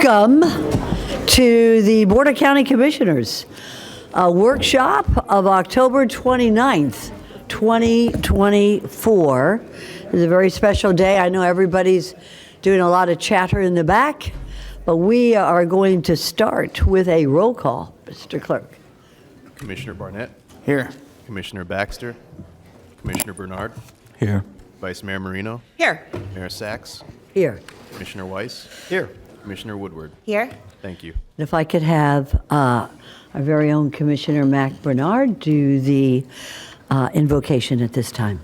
Welcome to the Board of County Commissioners workshop of October 29th, 2024. It's a very special day. I know everybody's doing a lot of chatter in the back, but we are going to start with a roll call. Mr. Clerk. Commissioner Barnett. Here. Commissioner Baxter. Commissioner Bernard. Here. Vice Mayor Marino. Here. Mayor Sachs. Here. Commissioner Weiss. Here. Commissioner Woodward. Here. Thank you. If I could have our very own Commissioner Mac Bernard do the invocation at this time.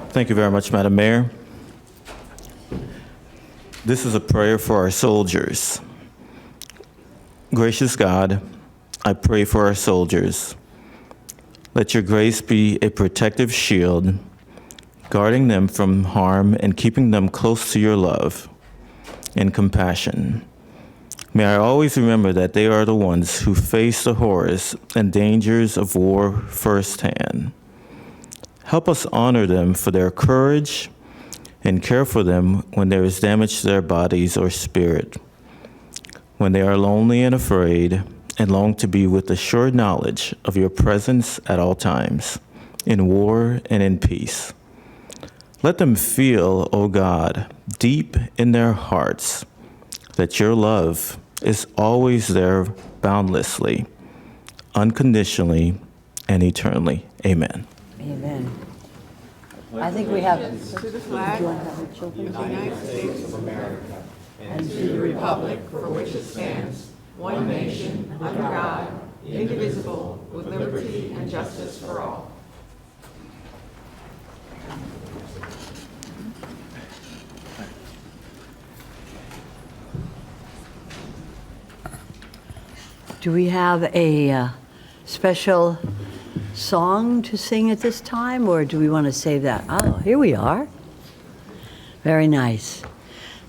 Thank you very much, Madam Mayor. This is a prayer for our soldiers. Gracious God, I pray for our soldiers. Let your grace be a protective shield, guarding them from harm and keeping them close to your love and compassion. May I always remember that they are the ones who face the horrors and dangers of war firsthand. Help us honor them for their courage and care for them when there is damage to their bodies or spirit, when they are lonely and afraid and long to be with the sure knowledge of your presence at all times, in war and in peace. Let them feel, O God, deep in their hearts, that your love is always there boundlessly, unconditionally, and eternally. Amen. Amen. I think we have. To the flag of the United States of America and to the republic for which it stands, one nation, under God, indivisible, with liberty and justice for all. Do we have a special song to sing at this time, or do we want to save that? Oh, here we are. Very nice.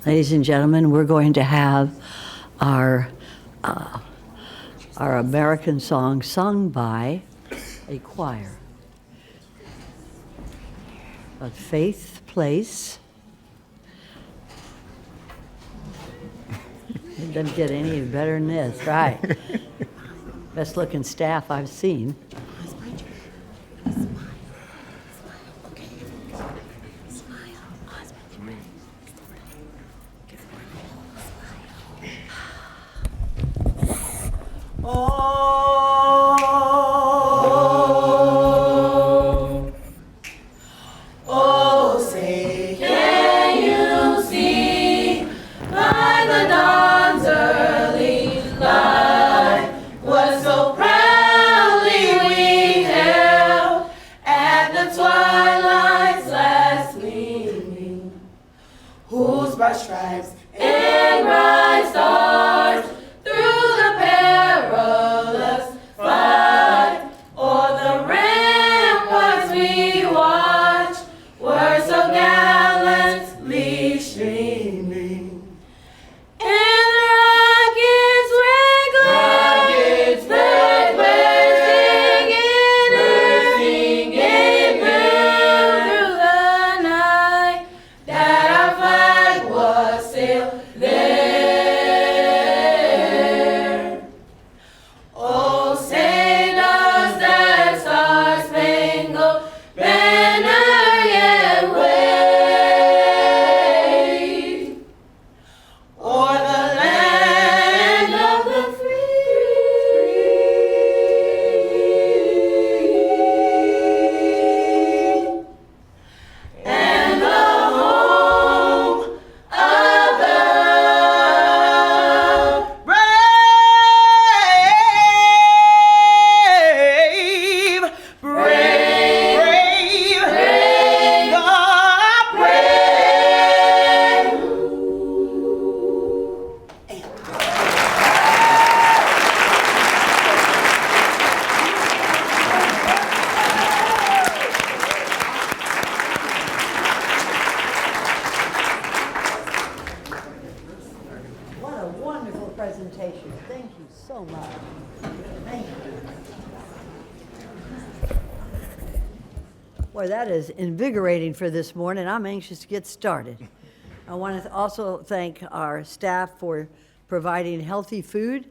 Ladies and gentlemen, we're going to have our American song sung by a choir. But Faith Place. It doesn't get any better than this, right? Best looking staff I've seen. Say Boy, that is invigorating for this morning. I'm anxious to get started. I want to also thank our staff for providing healthy food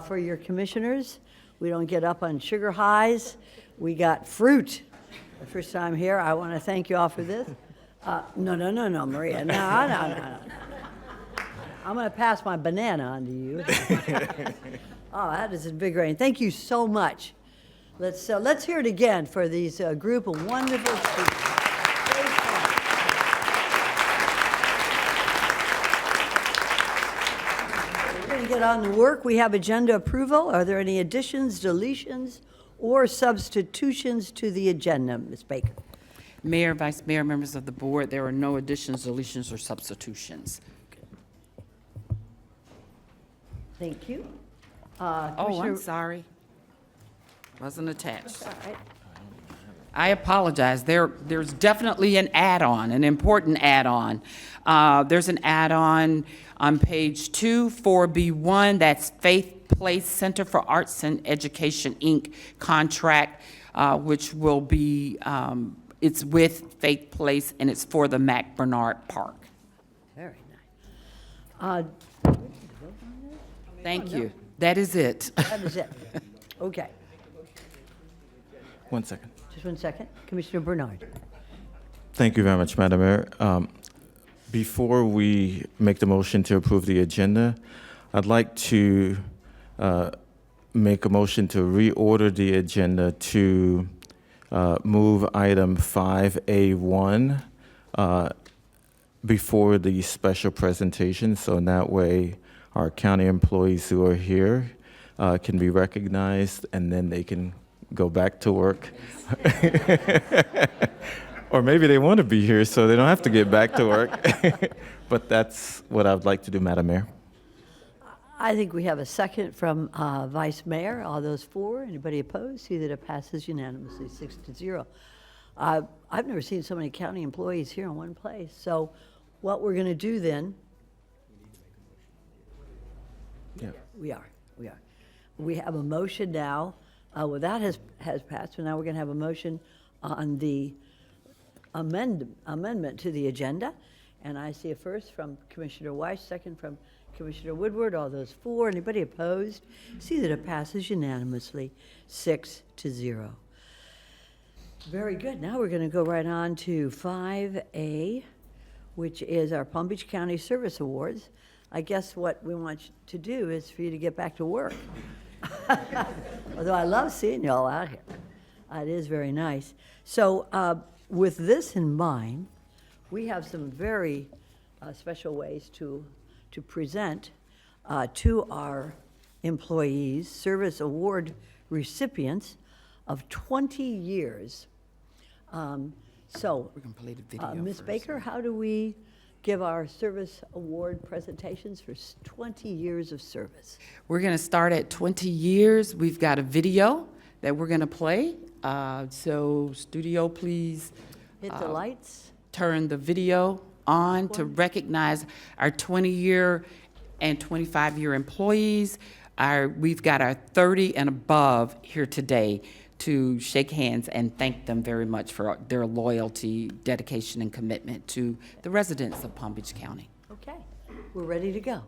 for your commissioners. We don't get up on sugar highs. We got fruit. The first time here, I want to thank you all for this. No, Maria. No. I'm going to pass my banana on to you. Oh, that is invigorating. Thank you so much. Let's hear it again for these group of wonderful speakers. Very fun. We're going to get on to work. We have agenda approval. Are there any additions, deletions, or substitutions to the agenda, Ms. Baker? Mayor, Vice Mayor, members of the board, there are no additions, deletions, or substitutions. Thank you. Oh, I'm Commissioner- sorry. Wasn't attached. All right. I apologize. There's definitely an add-on, an important add-on. There's an add-on on page 2, 4B1, that's Faith Place Center for Arts and Education, Inc. contract, which will be, it's with Faith Place, and it's for the Mac Bernard Park. Very nice. Thank you. That is it. That is it. Okay. 1 second. Just 1 second. Commissioner Bernard. Thank you very much, Madam Mayor. Before we make the motion to approve the agenda, I'd like to make a motion to reorder the agenda to move item 5A1 before the special presentation, so in that way our county employees who are here can be recognized, and then they can go back to work. Or maybe they want to be here so they don't have to get back to work. But that's what I'd like to do, Madam Mayor. I think we have a second from Vice Mayor. All those for? Anybody opposed? See that it passes unanimously, 6-0. I've never seen so many county employees here in one place. So what we're going to do then, Yeah. we are. We have a motion now. Well, that has passed, so now we're going to have a motion on the amendment to the agenda. And I see a first from Commissioner Weiss, second from Commissioner Woodward. All those for, anybody opposed? See that it passes unanimously, 6-0. Very good. Now we're going to go right on to 5A, which is our Palm Beach County Service Awards. I guess what we want you to do is for you to get back to work. Although I love seeing you all out here. It is very nice. So with this in mind, we have some very special ways to present to our employees, service award recipients of 20 years. So, We're going to play the video Ms. first. Baker, how do we give our service award presentations for 20 years of service? We're going to start at 20 years. We've got a video that we're going to play. So studio, please Hit the lights. turn the video on to recognize our 20-year and 25-year employees. We've got our 30 and above here today to shake hands and thank them very much for their loyalty, dedication, and commitment to the residents of Palm Beach County. Okay, we're ready to go.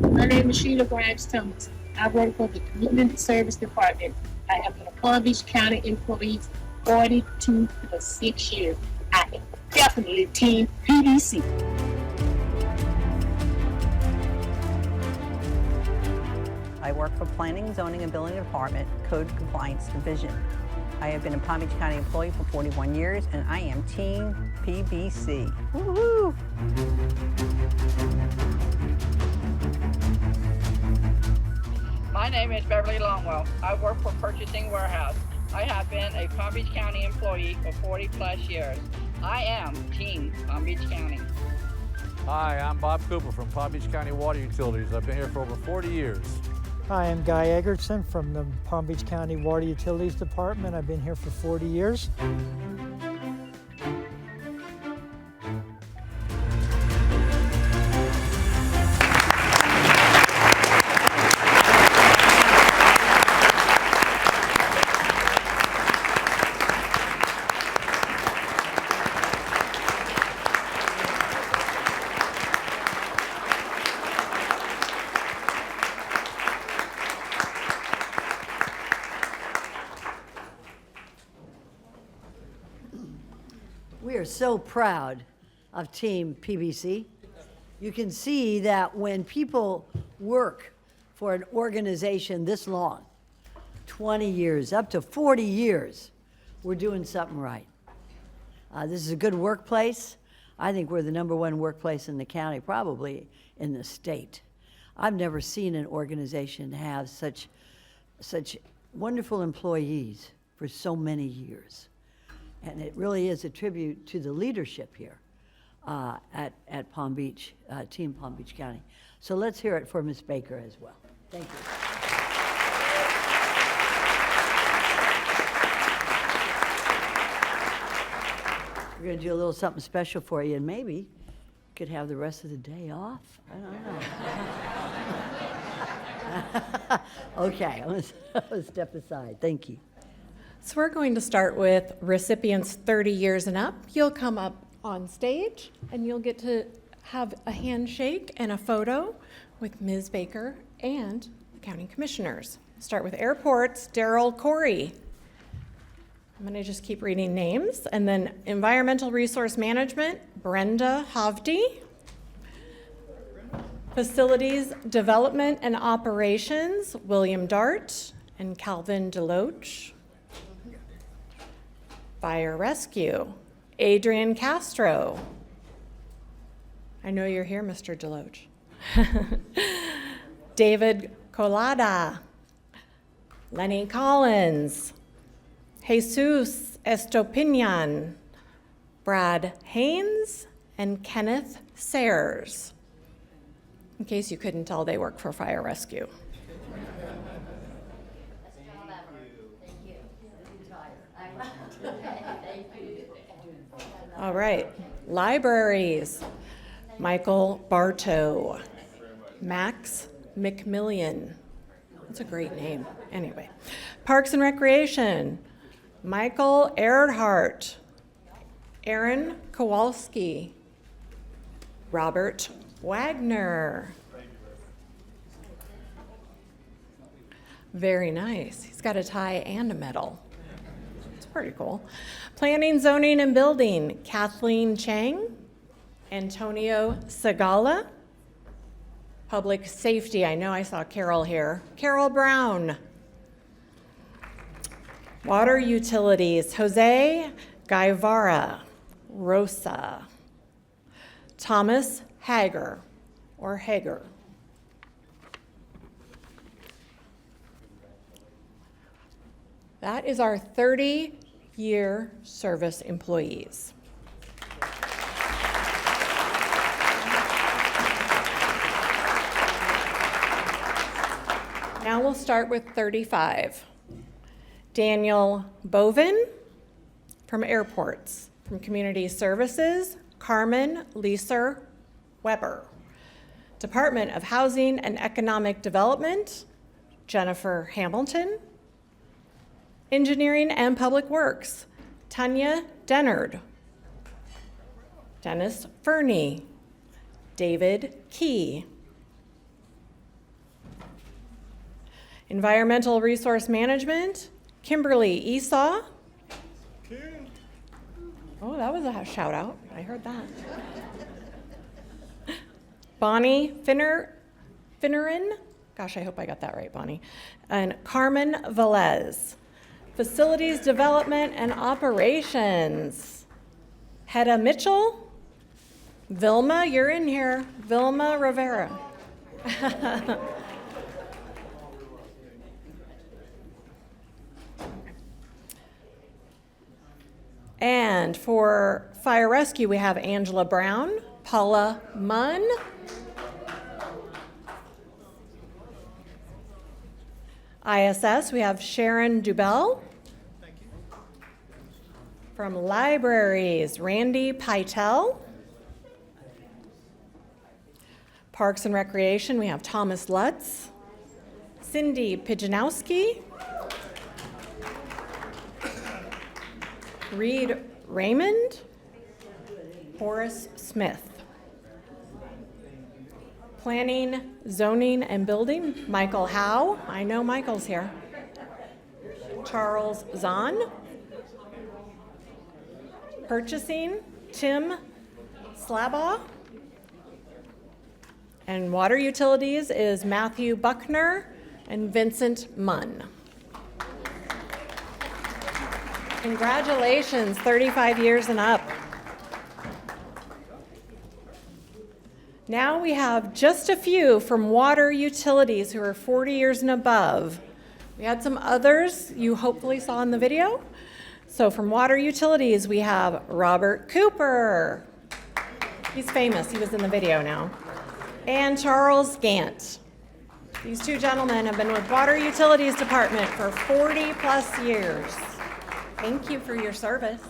My name is Sheila Grimes Thomas. I work for the Community Service Department. I have been a Palm Beach County employee for 42 plus 6 years. I am definitely Team PBC. I work for Planning, Zoning, and Building Department, Code Compliance Division. I have been a Palm Beach County employee for 41 years, and I am Team PBC. Woo-hoo! My name is Beverly Longwell. I work for Purchasing Warehouse. I have been a Palm Beach County employee for 40 plus years. I am Team Palm Beach County. Hi, I'm Bob Cooper from Palm Beach County Water Utilities. I've been here for over 40 years. Hi, I'm Guy Egerton from the Palm Beach County Water Utilities Department. I've been here for 40 years. We are so proud of Team PBC. You can see that when people work for an organization this long, 20 years, up to 40 years, we're doing something right. This is a good workplace. I think we're the #1 workplace in the county, probably in the state. I've never seen an organization have such wonderful employees for so many years. And it really is a tribute to the leadership here at Palm Beach, Team Palm Beach County. So let's hear it for Ms. Baker as well. Thank you. We're going to do a little something special for you, and maybe you could have the rest of the day off. I don't know. Okay, I'm going to step aside. Thank you. So we're going to start with recipients 30 years and up. You'll come up on stage and you'll get to have a handshake and a photo with Ms. Baker and the county commissioners. Start with airports, Daryl Corey. I'm going to just keep reading names. And then environmental resource management, Brenda Hovde. Facilities development and operations, William Dart and Calvin Deloach. Fire rescue, Adrian Castro. I know you're here, Mr. Deloach. David Colada, Lenny Collins, Jesus Estopinan, Brad Haynes, and Kenneth Sayers. In case you couldn't tell, they work for fire rescue. All right, libraries, Michael Bartow, Max McMillian. That's a great name. Anyway, Parks and Recreation, Michael Earhart, Aaron Kowalski, Robert Wagner. Very nice. He's got a tie and a medal. It's pretty cool. Planning, Zoning, and Building, Kathleen Chang, Antonio Segala. Public Safety, I know I saw Carol here. Carol Brown. Water Utilities, Jose Guevara, Rosa. Thomas Hager, or Hager. That is our 30-year service employees. Now we'll start with 35. Daniel Bovin from Airports. From Community Services, Carmen Lisa Weber. Department of Housing and Economic Development, Jennifer Hamilton. Engineering and Public Works, Tanya Dennard. Dennis Fernie, David Key. Environmental Resource Management, Kimberly Esau. Oh, that was a shout out. I heard that. Bonnie Finneran. Gosh, I hope I got that right, Bonnie. And Carmen Velez. Facilities Development and Operations. Hedda Mitchell. Vilma, you're in here. Vilma Rivera. And for Fire Rescue, we have Angela Brown, Paula Munn, ISS, we have Sharon Dubell. From Libraries, Randy Pytel. Parks and Recreation, we have Thomas Lutz, Cindy Pijanowski, Reed Raymond, Horace Smith. Planning, Zoning, and Building, Michael Howe. I know Michael's here. Charles Zahn. Purchasing, Tim Slabaugh. And Water Utilities is Matthew Buckner and Vincent Munn. Congratulations, 35 years and up. Now we have just a few from Water Utilities who are 40 years and above. We had some others you hopefully saw in the video. So from Water Utilities, we have Robert Cooper. He's famous, he was in the video now. And Charles Gant. These two gentlemen have been with Water Utilities Department for 40 plus years. Thank you for your service.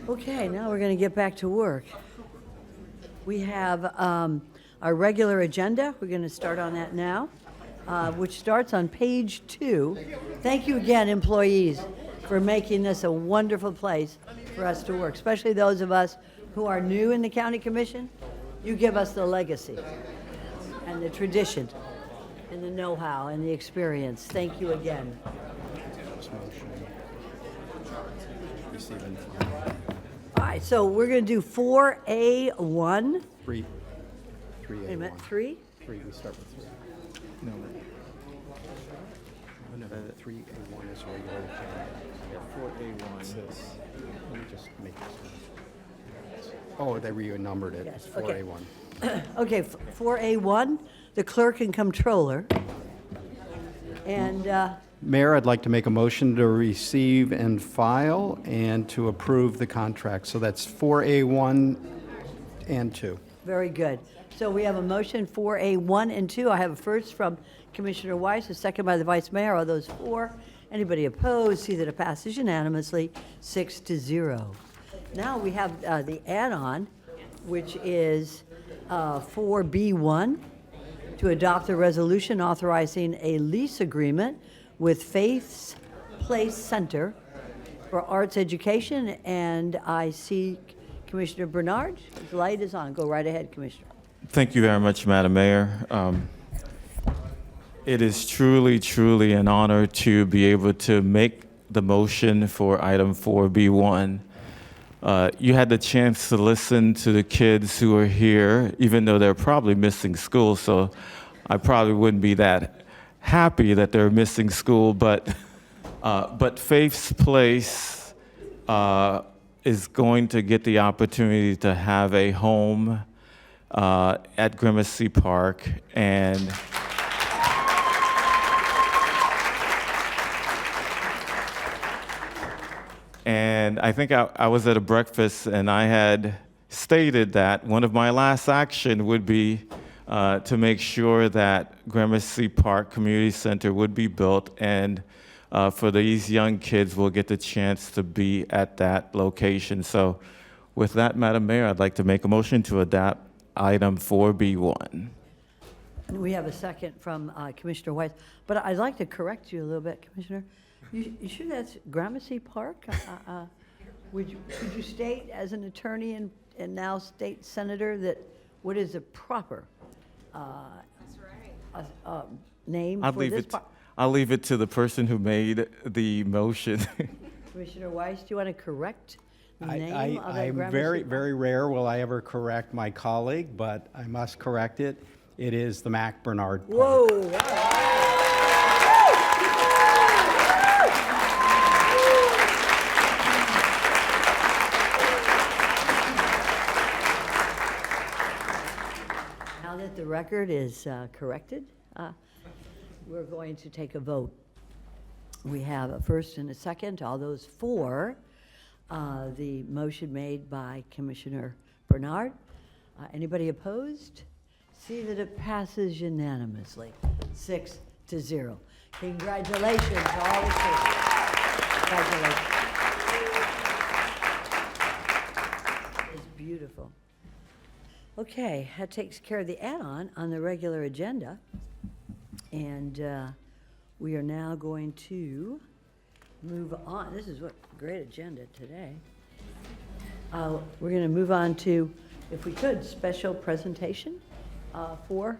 Okay, now we're going to get back to work. We have our regular agenda. We're going to start on that now, which starts on page 2. Thank you again, employees, for making this a wonderful place for us to work, especially those of us who are new in the county commission. You give us the legacy and the tradition and the know-how and the experience. Thank you again. All right, so we're going to do 4A1. Three. Wait a minute, 3? Three, we start with 3. No. 3A1 is regular agenda. 4A1. Let me just make this. Oh, they renumbered it. Yes, It's okay. 4A1. Okay, 4A1, the clerk and comptroller. And Mayor, I'd like to make a motion to receive and file and to approve the contract. So that's 4A1 and 2. very good. So we have a motion 4A1 and 2. I have a first from Commissioner Weiss, a second by the Vice Mayor. Are those for? Anybody opposed? See that it passes unanimously, 6-0. Now we have the add-on, which is 4B1, to adopt a resolution authorizing a lease agreement with Faith's Place Center for Arts Education. And I see Commissioner Bernard. His light is on. Go right ahead, Commissioner. Thank you very much, Madam Mayor. It is truly, truly an honor to be able to make the motion for item 4B1. You had the chance to listen to the kids who are here, even though they're probably missing school, so I probably wouldn't be that happy that they're missing school, but Faith's Place is going to get the opportunity to have a home at Gramercy Park, and And I think I was at a breakfast and I had stated that one of my last action would be to make sure that Gramercy Park Community Center would be built, and for these young kids will get the chance to be at that location. So with that, Madam Mayor, I'd like to make a motion to adopt item 4B1. And we have a second from Commissioner Weiss. But I'd like to correct you a little bit, Commissioner. You sure that's Gramercy Park? Could you state as an attorney and now state senator that what is the proper name for this park? I'll leave it to the person who made the motion. Commissioner Weiss, do you want to correct the name of that I'm Gramercy very, Park? very rare will I ever correct my colleague, but I must correct it. It is the Mac Bernard Park. Whoa! Now that the record is corrected, we're going to take a vote. We have a first and a second. All those for the motion made by Commissioner Bernard. Anybody opposed? See that it passes unanimously, 6-0. Congratulations to all the kids. Congratulations. It's beautiful. Okay, that takes care of the add-on on the regular agenda. And we are now going to move on. This is what great agenda today. We're going to move on to, if we could, special presentation for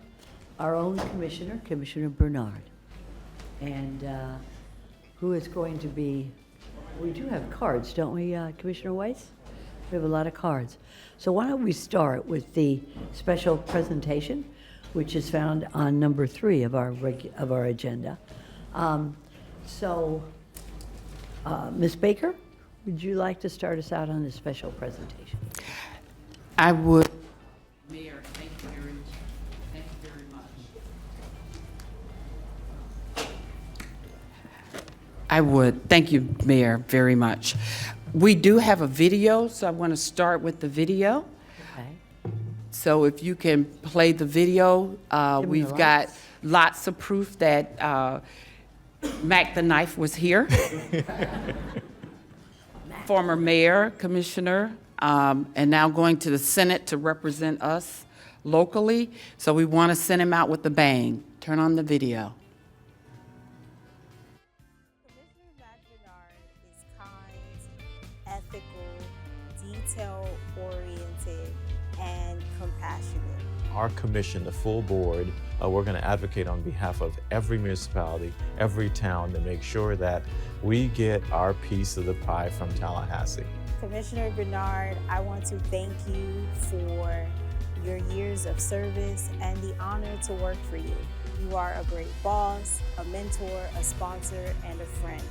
our own commissioner, Commissioner Bernard. And who is going to be, we do have cards, don't we, Commissioner Weiss? We have a lot of cards. So why don't we start with the special presentation, which is found on number 3 of our agenda. Ms. Baker, would you like to start us out on this special presentation? I would. Mayor, thank you very much. I would. Thank you, Mayor, very much. We do have a video, so I want to start with the video. Okay. So if you can play the video, we've got lots of proof that Mac the Knife was here. Former mayor, commissioner, and now going to the Senate to represent us locally. So we want to send him out with a bang. Turn on the video. Commissioner Mac Bernard is kind, ethical, detail-oriented, and compassionate. Our commission, the full board, we're going to advocate on behalf of every municipality, every town, to make sure that we get our piece of the pie from Tallahassee. Commissioner Bernard, I want to thank you for your years of service and the honor to work for you. You are a great boss, a mentor, a sponsor, and a friend.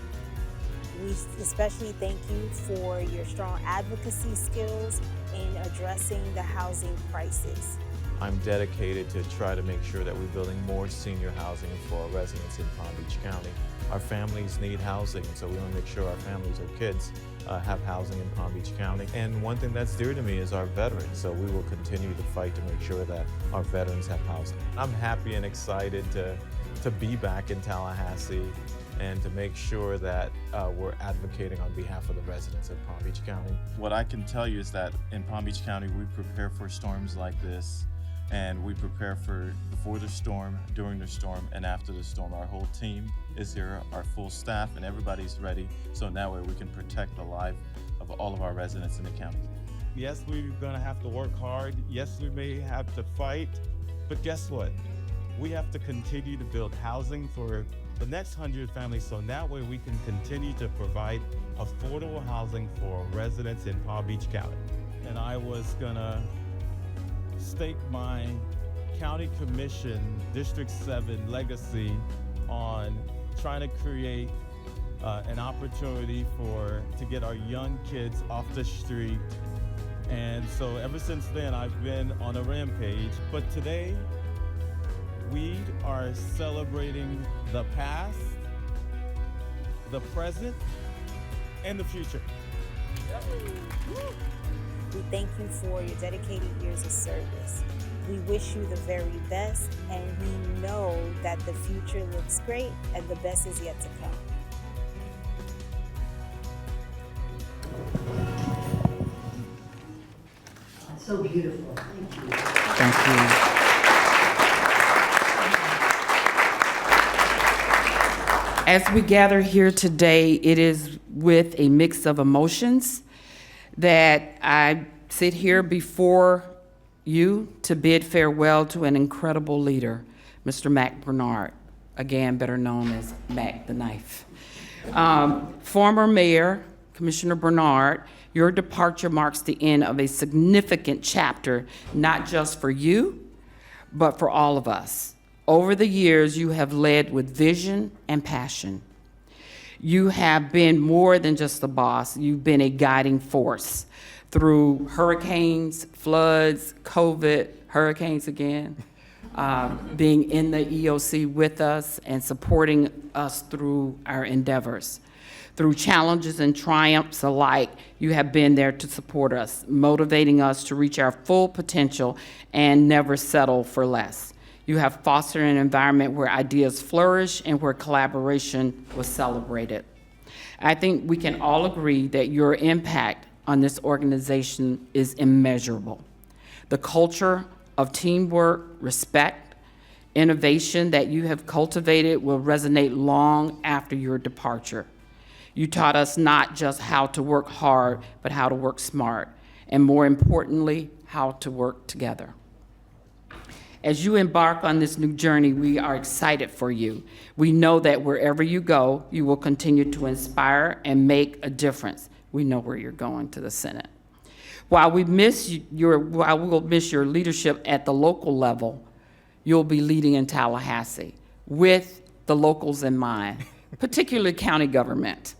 We especially thank you for your strong advocacy skills in addressing the housing crisis. I'm dedicated to try to make sure that we're building more senior housing for our residents in Palm Beach County. Our families need housing, so we want to make sure our families or kids have housing in Palm Beach County. And one thing that's dear to me is our veterans, so we will continue to fight to make sure that our veterans have housing. I'm happy and excited to be back in Tallahassee and to make sure that we're advocating on behalf of the residents of Palm Beach County. What I can tell you is that in Palm Beach County, we prepare for storms like this, and we prepare for before the storm, during the storm, and after the storm. Our whole team is here, our full staff, and everybody's ready, so that way we can protect the life of all of our residents in the county. Yes, we're gonna have to work hard. Yes, we may have to fight, but guess what? We have to continue to build housing for the next 100 families, so that way we can continue to provide affordable housing for residents in Palm Beach County. And I was gonna stake my County Commission District 7 legacy on trying to create an opportunity to get our young kids off the street. And so ever since then, I've been on a rampage. But today, we are celebrating the past, the present, and the future. We thank you for your dedicated years of service. We wish you the very best, and we know that the future looks great and the best is yet to come. So beautiful. Thank you. Thank you. As we gather here today, it is with a mix of emotions that I sit here before you to bid farewell to an incredible leader, Mr. Mac Bernard, again better known as Mac the Knife. Former Mayor, Commissioner Bernard, your departure marks the end of a significant chapter, not just for you, but for all of us. Over the years, you have led with vision and passion. You have been more than just a boss. You've been a guiding force through hurricanes, floods, COVID, hurricanes again, being in the EOC with us and supporting us through our endeavors. Through challenges and triumphs alike, you have been there to support us, motivating us to reach our full potential and never settle for less. You have fostered an environment where ideas flourish and where collaboration was celebrated. I think we can all agree that your impact on this organization is immeasurable. The culture of teamwork, respect, innovation that you have cultivated will resonate long after your departure. You taught us not just how to work hard, but how to work smart, and more importantly, how to work together. As you embark on this new journey, we are excited for you. We know that wherever you go, you will continue to inspire and make a difference. We know where you're going, to the Senate. While we'll miss your leadership at the local level, you'll be leading in Tallahassee with the locals in mind, particularly county government.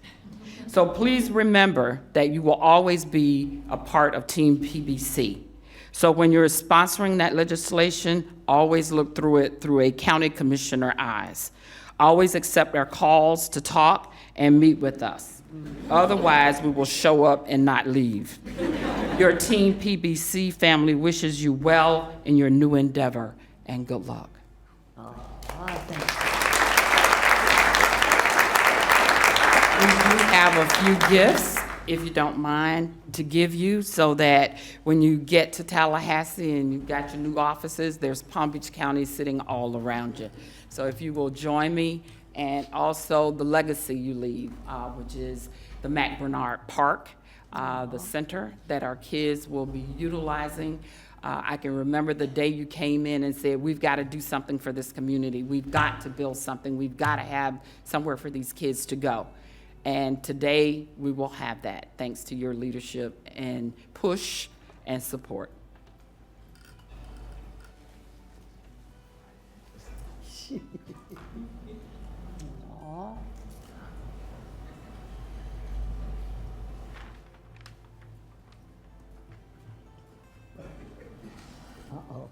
So please remember that you will always be a part of Team PBC. So when you're sponsoring that legislation, always look through it through a county commissioner eyes. Always accept our calls to talk and meet with us. Otherwise, we will show up and not leave. Your Team PBC family wishes you well in your new endeavor, and good luck. Thank you. We do have a few gifts, if you don't mind, to give you, so that when you get to Tallahassee and you've got your new offices, there's Palm Beach County sitting all around you. So if you will join me, and also the legacy you leave, which is the Mac Bernard Park, the center that our kids will be utilizing. I can remember the day you came in and said, we've got to do something for this community. We've got to build something. We've got to have somewhere for these kids to go. And today, we will have that, thanks to your leadership and push and support. Aw. Uh-oh.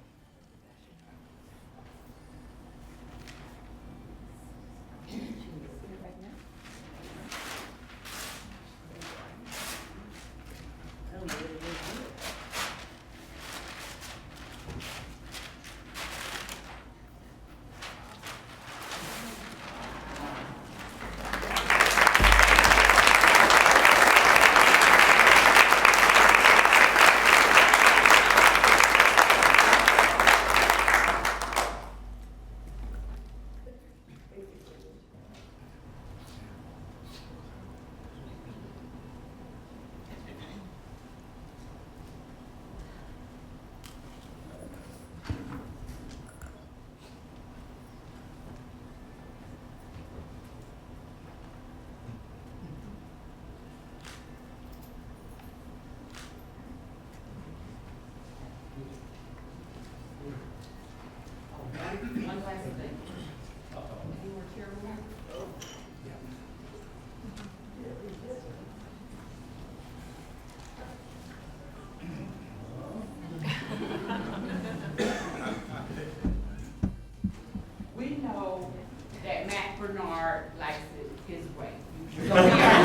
One last thing. You were chairman? We know that Mac Bernard likes it his way. So we are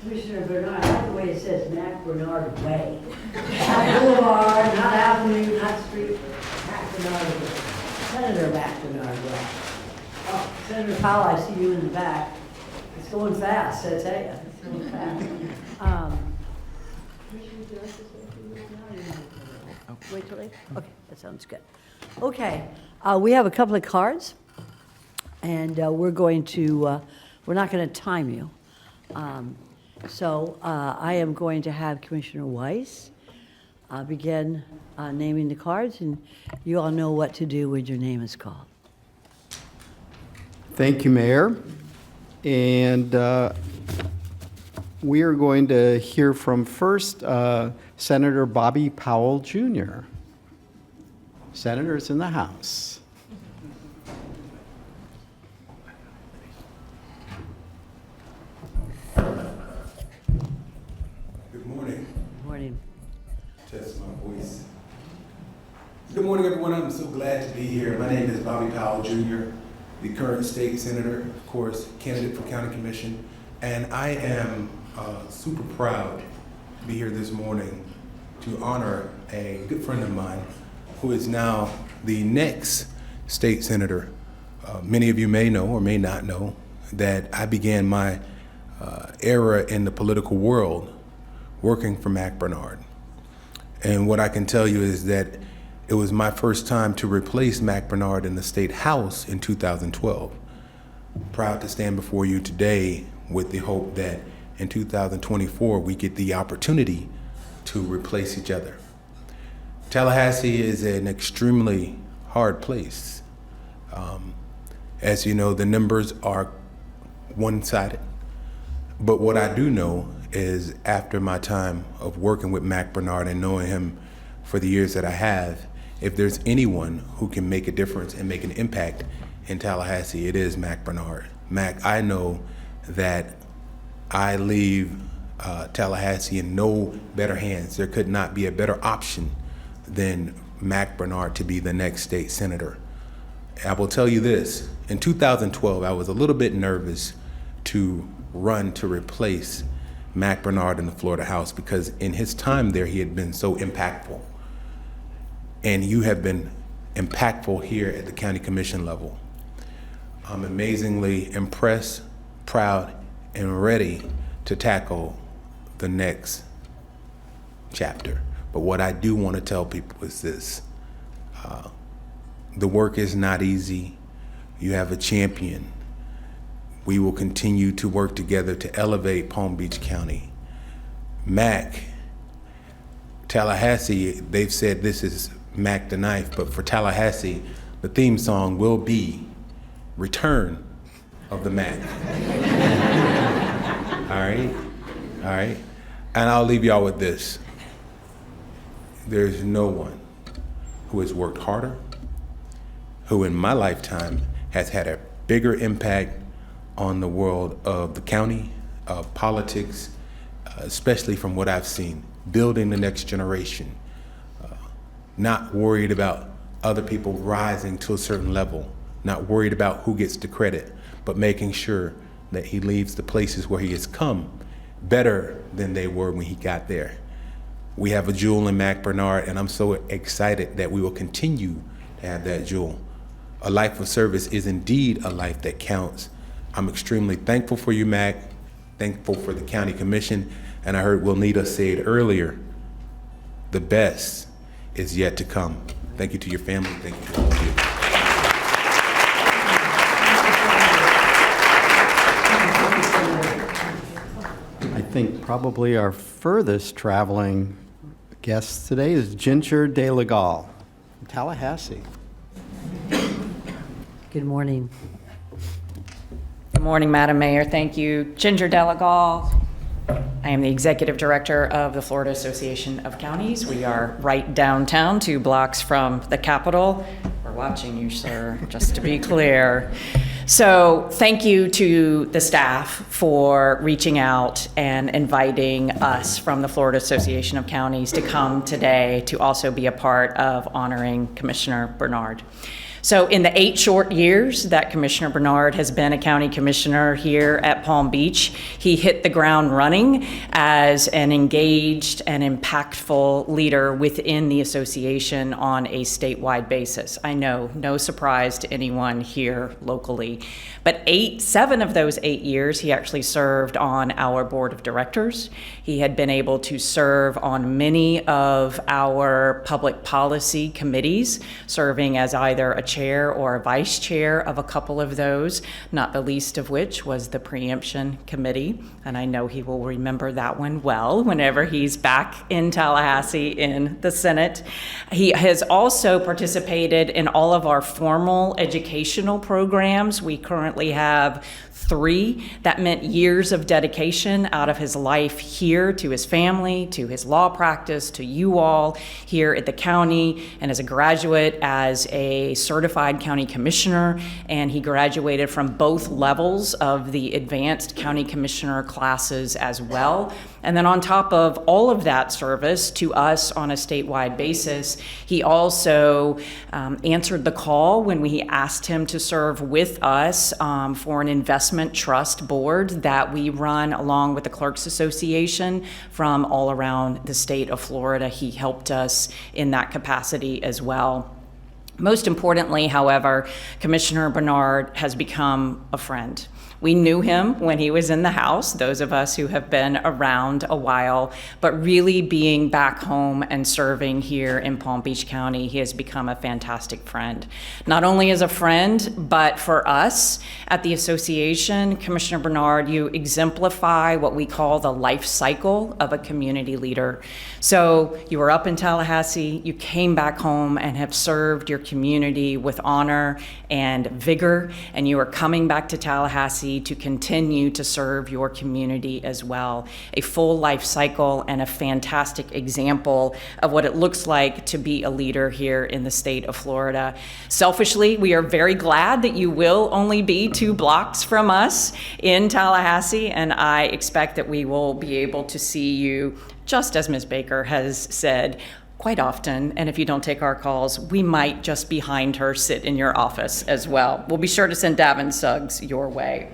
Commissioner Bernard, I like the way it says Mac Bernard Way. Not Boulevard, not Avenue, not Street, Mac Bernard Way. Senator Mac Bernard Way. Oh, Senator Powell, I see you in the back. It's going fast, I tell you. It's going fast. Commissioner, do I have to say anything now? Wait till later? Okay, that sounds good. Okay, we have a couple of cards, and we're not going to time you. So I am going to have Commissioner Weiss begin naming the cards, and you all know what to do when your name is called. Thank you, Mayor. And we are going to hear from first Senator Bobby Powell, Jr. Senator's in the House. Good morning. Good morning. Test my voice. Good morning, everyone. I'm so glad to be here. My name is Bobby Powell, Jr., the current state senator, of course, candidate for county commission, and I am super proud to be here this morning to honor a good friend of mine who is now the next state senator. Many of you may know or may not know that I began my era in the political world working for Mac Bernard. And what I can tell you is that it was my first time to replace Mac Bernard in the State House in 2012. Proud to stand before you today with the hope that in 2024 we get the opportunity to replace each other. Tallahassee is an extremely hard place. As you know, the numbers are one-sided. But what I do know is after my time of working with Mac Bernard and knowing him for the years that I have, if there's anyone who can make a difference and make an impact in Tallahassee, it is Mac Bernard. Mac, I know that I leave Tallahassee in no better hands. There could not be a better option than Mac Bernard to be the next state senator. I will tell you this, in 2012, I was a little bit nervous to run to replace Mac Bernard in the Florida House because in his time there, he had been so impactful. And you have been impactful here at the county commission level. I'm amazingly impressed, proud, and ready to tackle the next chapter. But what I do want to tell people is this. The work is not easy. You have a champion. We will continue to work together to elevate Palm Beach County. Mac, Tallahassee, they've said this is Mac the Knife, but for Tallahassee, the theme song will be Return of the Mac. All right? And I'll leave y'all with this. There's no one who has worked harder, who in my lifetime has had a bigger impact on the world of the county, of politics, especially from what I've seen, building the next generation, not worried about other people rising to a certain level, not worried about who gets the credit, but making sure that he leaves the places where he has come better than they were when he got there. We have a jewel in Mac Bernard, and I'm so excited that we will continue to have that jewel. A life of service is indeed a life that counts. I'm extremely thankful for you, Mac, thankful for the county commission, and I heard Wilnita say it earlier, the best is yet to come. Thank you to your family, thank you to all of you. I think probably our furthest traveling guest today is Ginger De La Gaulle from Tallahassee. Good morning. Good morning, Madam Mayor. Thank you. Ginger De La Gaulle. I am the Executive Director of the Florida Association of Counties. We are right downtown, 2 blocks from the Capitol. We're watching you, sir, just to be clear. So thank you to the staff for reaching out and inviting us from the Florida Association of Counties to come today to also be a part of honoring Commissioner Bernard. So in the 8 short years that Commissioner Bernard has been a county commissioner here at Palm Beach, he hit the ground running as an engaged and impactful leader within the association on a statewide basis. I know, no surprise to anyone here locally. But 7 of those 8 years, he actually served on our board of directors. He had been able to serve on many of our public policy committees, serving as either a chair or a vice chair of a couple of those, not the least of which was the preemption committee. And I know he will remember that one well whenever he's back in Tallahassee in the Senate. He has also participated in all of our formal educational programs. We currently have 3. That meant years of dedication out of his life here to his family, to his law practice, to you all here at the county, and as a graduate, as a certified county commissioner, and he graduated from both levels of the advanced county commissioner classes as well. And then on top of all of that service to us on a statewide basis, he also answered the call when we asked him to serve with us for an investment trust board that we run along with the Clerks Association from all around the state of Florida. He helped us in that capacity as well. Most importantly, however, Commissioner Bernard has become a friend. We knew him when he was in the House, those of us who have been around a while, but really being back home and serving here in Palm Beach County, he has become a fantastic friend. Not only as a friend, but for us at the association, Commissioner Bernard, you exemplify what we call the life cycle of a community leader. So you were up in Tallahassee, you came back home and have served your community with honor and vigor, and you are coming back to Tallahassee to continue to serve your community as well. A full life cycle and a fantastic example of what it looks like to be a leader here in the state of Florida. Selfishly, we are very glad that you will only be 2 blocks from us in Tallahassee, and I expect that we will be able to see you, just as Ms. Baker has said, quite often, and if you don't take our calls, we might just behind her sit in your office as well. We'll be sure to send Davin Suggs your way.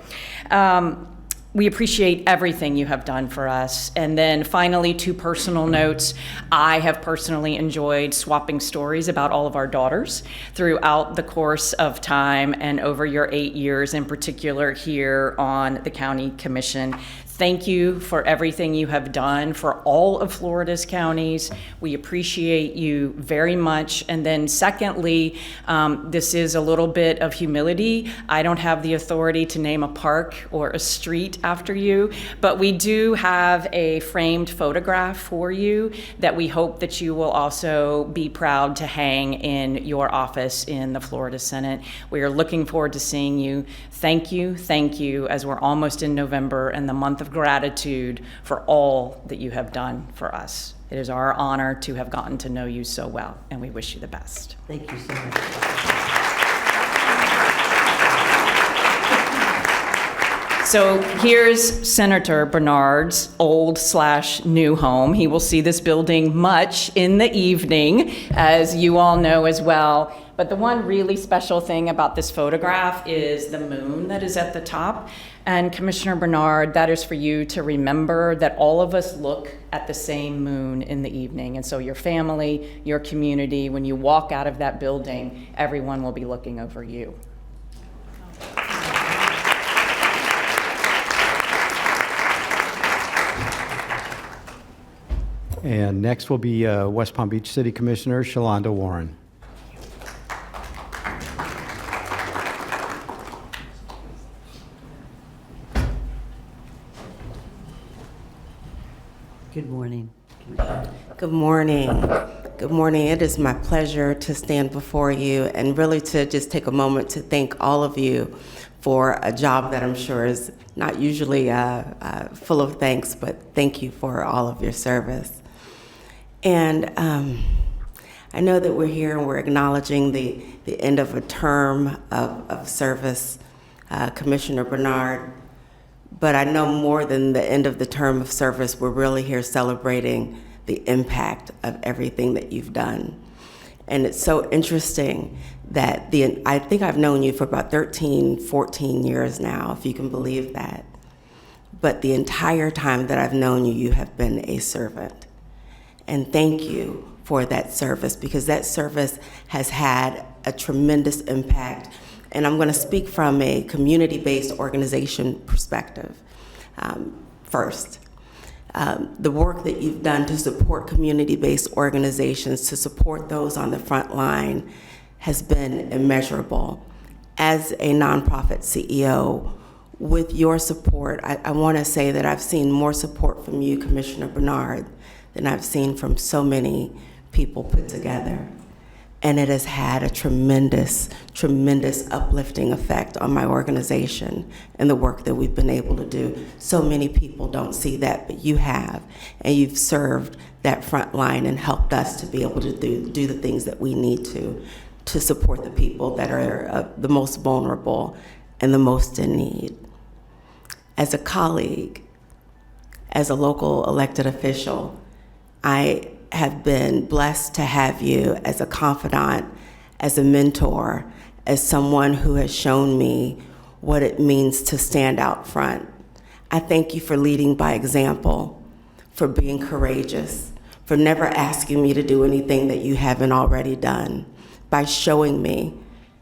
We appreciate everything you have done for us. And then finally, 2 personal notes. I have personally enjoyed swapping stories about all of our daughters throughout the course of time and over your 8 years in particular here on the County Commission. Thank you for everything you have done for all of Florida's counties. We appreciate you very much. And then secondly, this is a little bit of humility. I don't have the authority to name a park or a street after you, but we do have a framed photograph for you that we hope that you will also be proud to hang in your office in the Florida Senate. We are looking forward to seeing you. Thank you, as we're almost in November and the month of gratitude for all that you have done for us. It is our honor to have gotten to know you so well, and we wish you the best. Thank you so much. So here's Senator Bernard's old/new home. He will see this building much in the evening, as you all know as well. But the one really special thing about this photograph is the moon that is at the top. And Commissioner Bernard, that is for you to remember that all of us look at the same moon in the evening. And so your family, your community, when you walk out of that building, everyone will be looking over you. And next will be West Palm Beach City Commissioner Shalonda Warren. Good morning. Good morning. Good morning. It is my pleasure to stand before you and really to just take a moment to thank all of you for a job that I'm sure is not usually full of thanks, but thank you for all of your service. And I know that we're here and we're acknowledging the end of a term of service, Commissioner Bernard. But I know more than the end of the term of service, we're really here celebrating the impact of everything that you've done. And it's so interesting that I think I've known you for about 13, 14 years now, if you can believe that. But the entire time that I've known you, you have been a servant. And thank you for that service, because that service has had a tremendous impact. And I'm going to speak from a community-based organization perspective first. The work that you've done to support community-based organizations, to support those on the front line, has been immeasurable. As a nonprofit CEO, with your support, I want to say that I've seen more support from you, Commissioner Bernard, than I've seen from so many people put together. And it has had a tremendous, tremendous uplifting effect on my organization and the work that we've been able to do. So many people don't see that, but you have, and you've served that front line and helped us to be able to do the things that we need to support the people that are the most vulnerable and the most in need. As a colleague, as a local elected official, I have been blessed to have you as a confidant, as a mentor, as someone who has shown me what it means to stand out front. I thank you for leading by example, for being courageous, for never asking me to do anything that you haven't already done, by showing me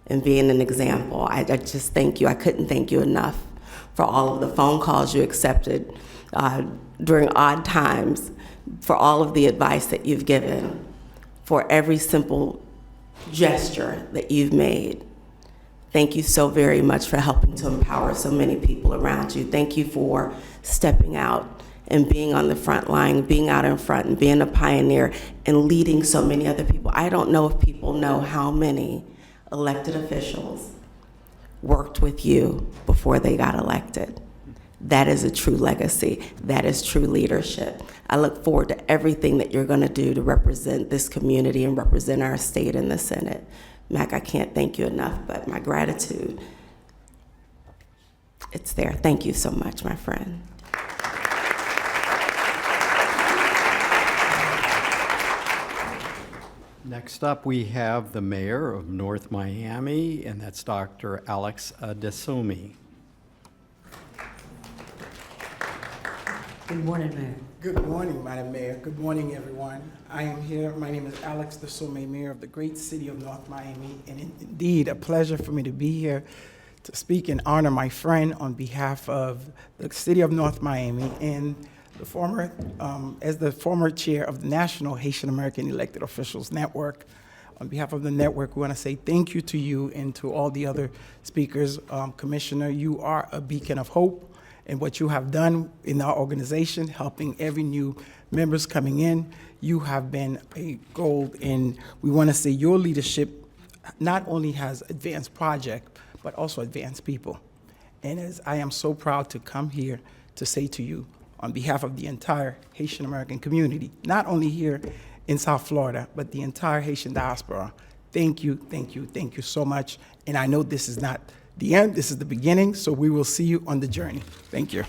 and being an example. I just thank you. I couldn't thank you enough for all of the phone calls you accepted during odd times, for all of the advice that you've given, for every simple gesture that you've made. Thank you so very much for helping to empower so many people around you. Thank you for stepping out and being on the front line, being out in front and being a pioneer and leading so many other people. I don't know if people know how many elected officials worked with you before they got elected. That is a true legacy. That is true leadership. I look forward to everything that you're going to do to represent this community and represent our state in the Senate. Mac, I can't thank you enough, but my gratitude, it's there. Thank you so much, my friend. Next up, we have the mayor of North Miami, and that's Dr. Alex Desumi. Good morning, Mayor. Good morning, Madam Mayor. Good morning, everyone. I am here. My name is Alex Desumi, Mayor of the great city of North Miami, and indeed a pleasure for me to be here to speak and honor my friend on behalf of the city of North Miami and the former, as the former chair of the National Haitian American Elected Officials Network. On behalf of the network, we want to say thank you to you and to all the other speakers. Commissioner, you are a beacon of hope. And what you have done in our organization, helping every new members coming in, you have been a gold. And we want to say your leadership not only has advanced project, but also advanced people. And as I am so proud to come here to say to you, on behalf of the entire Haitian American community, not only here in South Florida, but the entire Haitian diaspora, thank you, thank you, thank you so much. And I know this is not the end, this is the beginning, so we will see you on the journey. Thank you.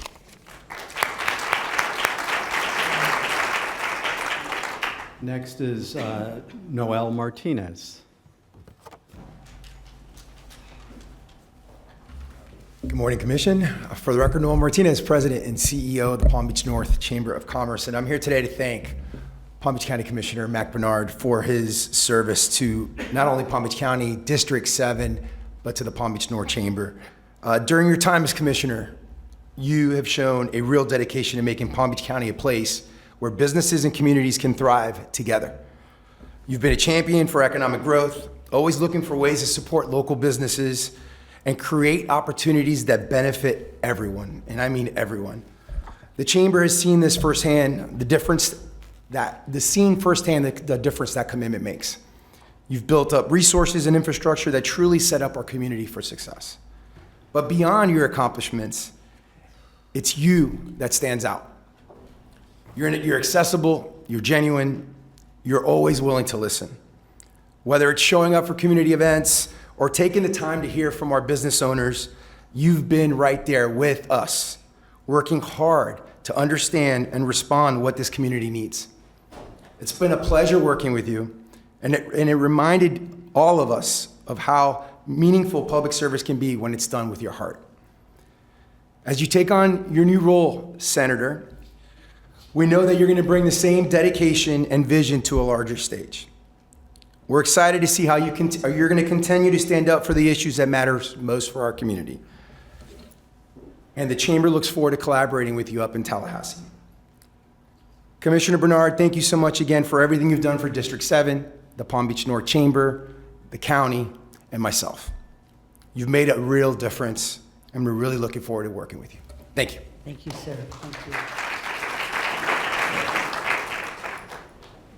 Next is Noel Martinez. Good morning, Commission. For the record, Noel Martinez, President and CEO of the Palm Beach North Chamber of Commerce, and I'm here today to thank Palm Beach County Commissioner Mac Bernard for his service to not only Palm Beach County District 7, but to the Palm Beach North Chamber. During your time as Commissioner, you have shown a real dedication to making Palm Beach County a place where businesses and communities can thrive together. You've been a champion for economic growth, always looking for ways to support local businesses and create opportunities that benefit everyone, and I mean everyone. The Chamber has seen this firsthand, the difference that commitment makes. You've built up resources and infrastructure that truly set up our community for success. But beyond your accomplishments, it's you that stands out. You're accessible, you're genuine, you're always willing to listen. Whether it's showing up for community events or taking the time to hear from our business owners, you've been right there with us, working hard to understand and respond to what this community needs. It's been a pleasure working with you, And it reminded all of us of how meaningful public service can be when it's done with your heart. As you take on your new role, Senator, we know that you're going to bring the same dedication and vision to a larger stage. We're excited to see how you're going to continue to stand up for the issues that matter most for our community. And the Chamber looks forward to collaborating with you up in Tallahassee. Commissioner Bernard, thank you so much again for everything you've done for District 7, the Palm Beach North Chamber, the county, and myself. You've made a real difference, and we're really looking forward to working with you. Thank you. Thank you, sir. Thank you.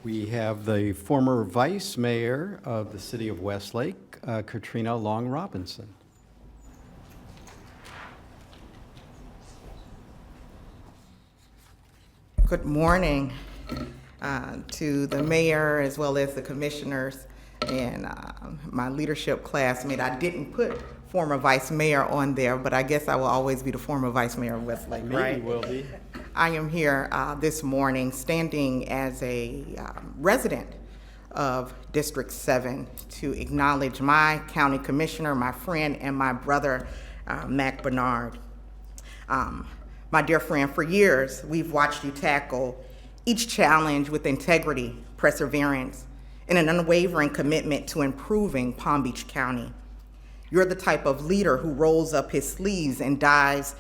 We have the former Vice Mayor of the City of Westlake, Katrina Long Robinson. Good morning to the mayor as well as the commissioners and my leadership classmate. I didn't put former vice mayor on there, but I guess I will always be the former vice mayor of Westlake, right? Maybe will be. I am here this morning standing as a resident of District 7 to acknowledge my county commissioner, my friend, and my brother, Mac Bernard. My dear friend, for years, we've watched you tackle each challenge with integrity, perseverance, and an unwavering commitment to improving Palm Beach County. You're the type of leader who rolls up his sleeves and dives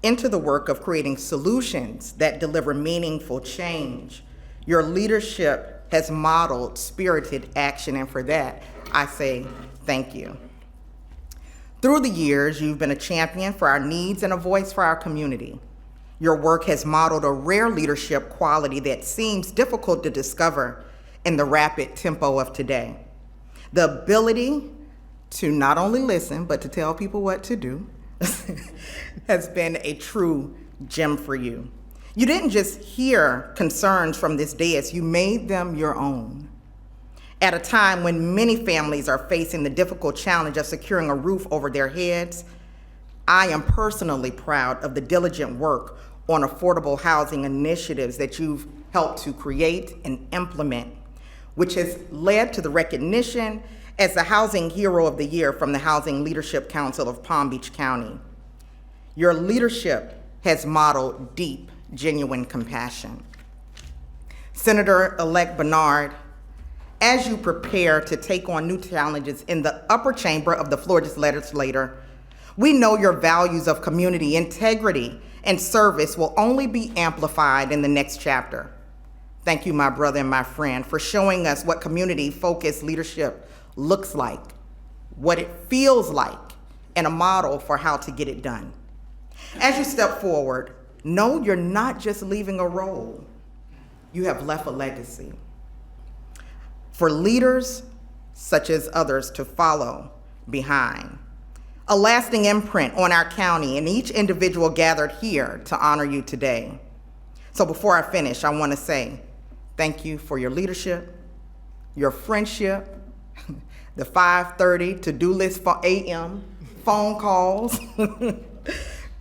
into the work of creating solutions that deliver meaningful change. Your leadership has modeled spirited action, and for that, I say thank you. Through the years, you've been a champion for our needs and a voice for our community. Your work has modeled a rare leadership quality that seems difficult to discover in the rapid tempo of today. The ability to not only listen, but to tell people what to do has been a true gem for you. You didn't just hear concerns from this dais, you made them your own. At a time when many families are facing the difficult challenge of securing a roof over their heads, I am personally proud of the diligent work on affordable housing initiatives that you've helped to create and implement, which has led to the recognition as the Housing Hero of the Year from the Housing Leadership Council of Palm Beach County. Your leadership has modeled deep, genuine compassion. Senator-elect Bernard, as you prepare to take on new challenges in the upper chamber of the Florida Legislature, we know your values of community integrity and service will only be amplified in the next chapter. Thank you, my brother and my friend, for showing us what community-focused leadership looks like, what it feels like, and a model for how to get it done. As you step forward, know you're not just leaving a role, you have left a legacy. For leaders such as others to follow behind, a lasting imprint on our county and each individual gathered here to honor you today. So before I finish, I want to say thank you for your leadership, your friendship, the 5:30 to-do list for AM phone calls.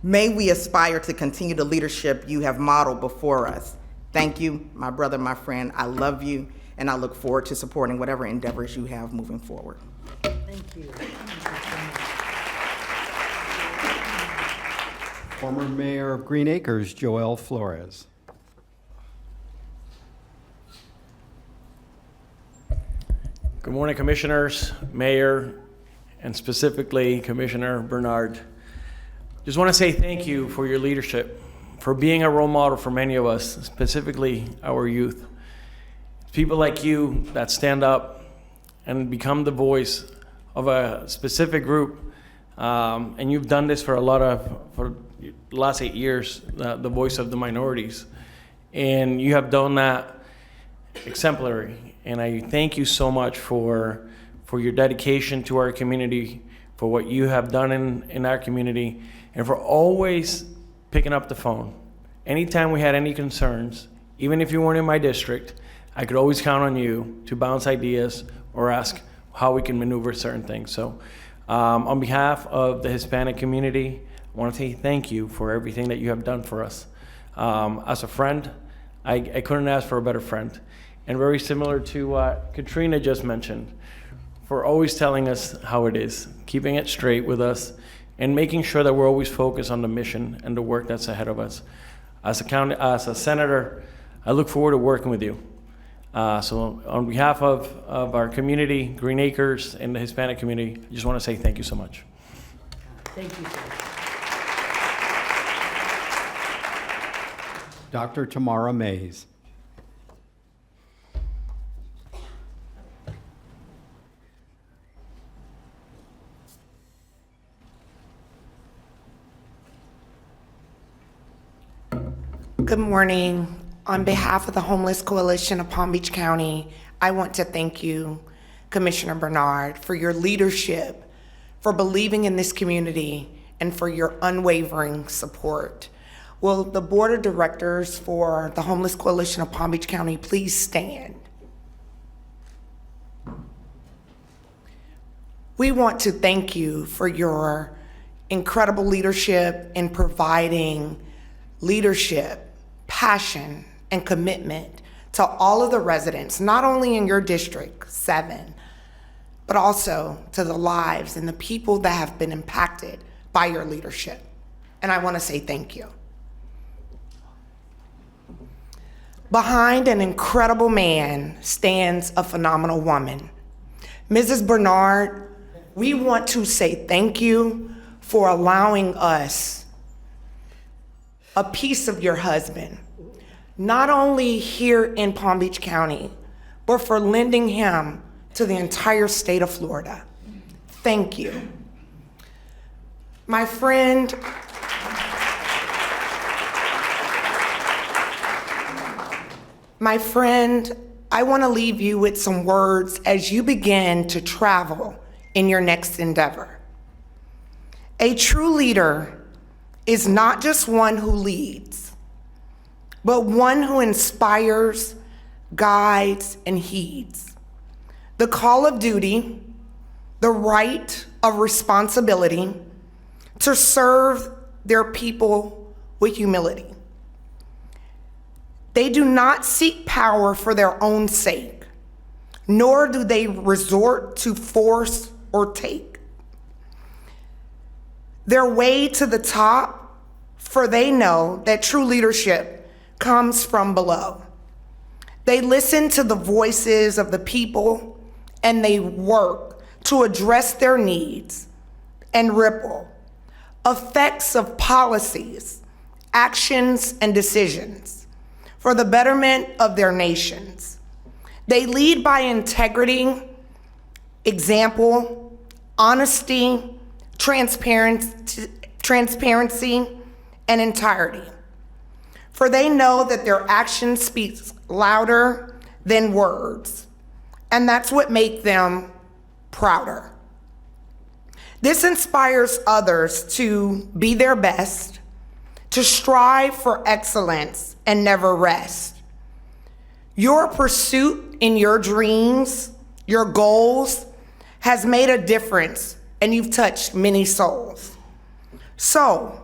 May we aspire to continue the leadership you have modeled before us. Thank you, my brother, my friend. I love you, and I look forward to supporting whatever endeavors you have moving forward. Thank you. Former Mayor of Green Acres, Joel Flores. Good morning, Commissioners, Mayor, and specifically Commissioner Bernard. Just want to say thank you for your leadership, for being a role model for many of us, specifically our youth. It's people like you that stand up and become the voice of a specific group, and you've done this for the last 8 years, the voice of the minorities, and you have done that exemplary. And I thank you so much for your dedication to our community, for what you have done in our community, and for always picking up the phone. Anytime we had any concerns, even if you weren't in my district, I could always count on you to bounce ideas or ask how we can maneuver certain things. So on behalf of the Hispanic community, I want to say thank you for everything that you have done for us. As a friend, I couldn't ask for a better friend. and very similar to what Katrina just mentioned, for always telling us how it is, keeping it straight with us, and making sure that we're always focused on the mission and the work that's ahead of us. As a senator, I look forward to working with you. So on behalf of our community, Green Acres, and the Hispanic community, I just want to say thank you so much. Thank you, sir. Dr. Tamara Mays. Good morning. On behalf of the Homeless Coalition of Palm Beach County, I want to thank you, Commissioner Bernard, for your leadership, for believing in this community, and for your unwavering support. Will the Board of Directors for the Homeless Coalition of Palm Beach County please stand? We want to thank you for your incredible leadership in providing leadership, passion, and commitment to all of the residents, not only in your District 7, but also to the lives and the people that have been impacted by your leadership. And I want to say thank you. Behind an incredible man stands a phenomenal woman. Mrs. Bernard, we want to say thank you for allowing us a piece of your husband, not only here in Palm Beach County, but for lending him to the entire state of Florida. Thank you. My friend, I want to leave you with some words as you begin to travel in your next endeavor. A true leader is not just one who leads, but one who inspires, guides, and heeds. The call of duty, the right of responsibility to serve their people with humility. They do not seek power for their own sake, nor do they resort to force or take their way to the top, for they know that true leadership comes from below. They listen to the voices of the people and they work to address their needs and ripple effects of policies, actions, and decisions for the betterment of their nations. They lead by integrity, example, honesty, transparency, and entirety. For they know that their actions speak louder than words, and that's what makes them prouder. This inspires others to be their best, to strive for excellence and never rest. Your pursuit in your dreams, your goals, has made a difference, and you've touched many souls. So,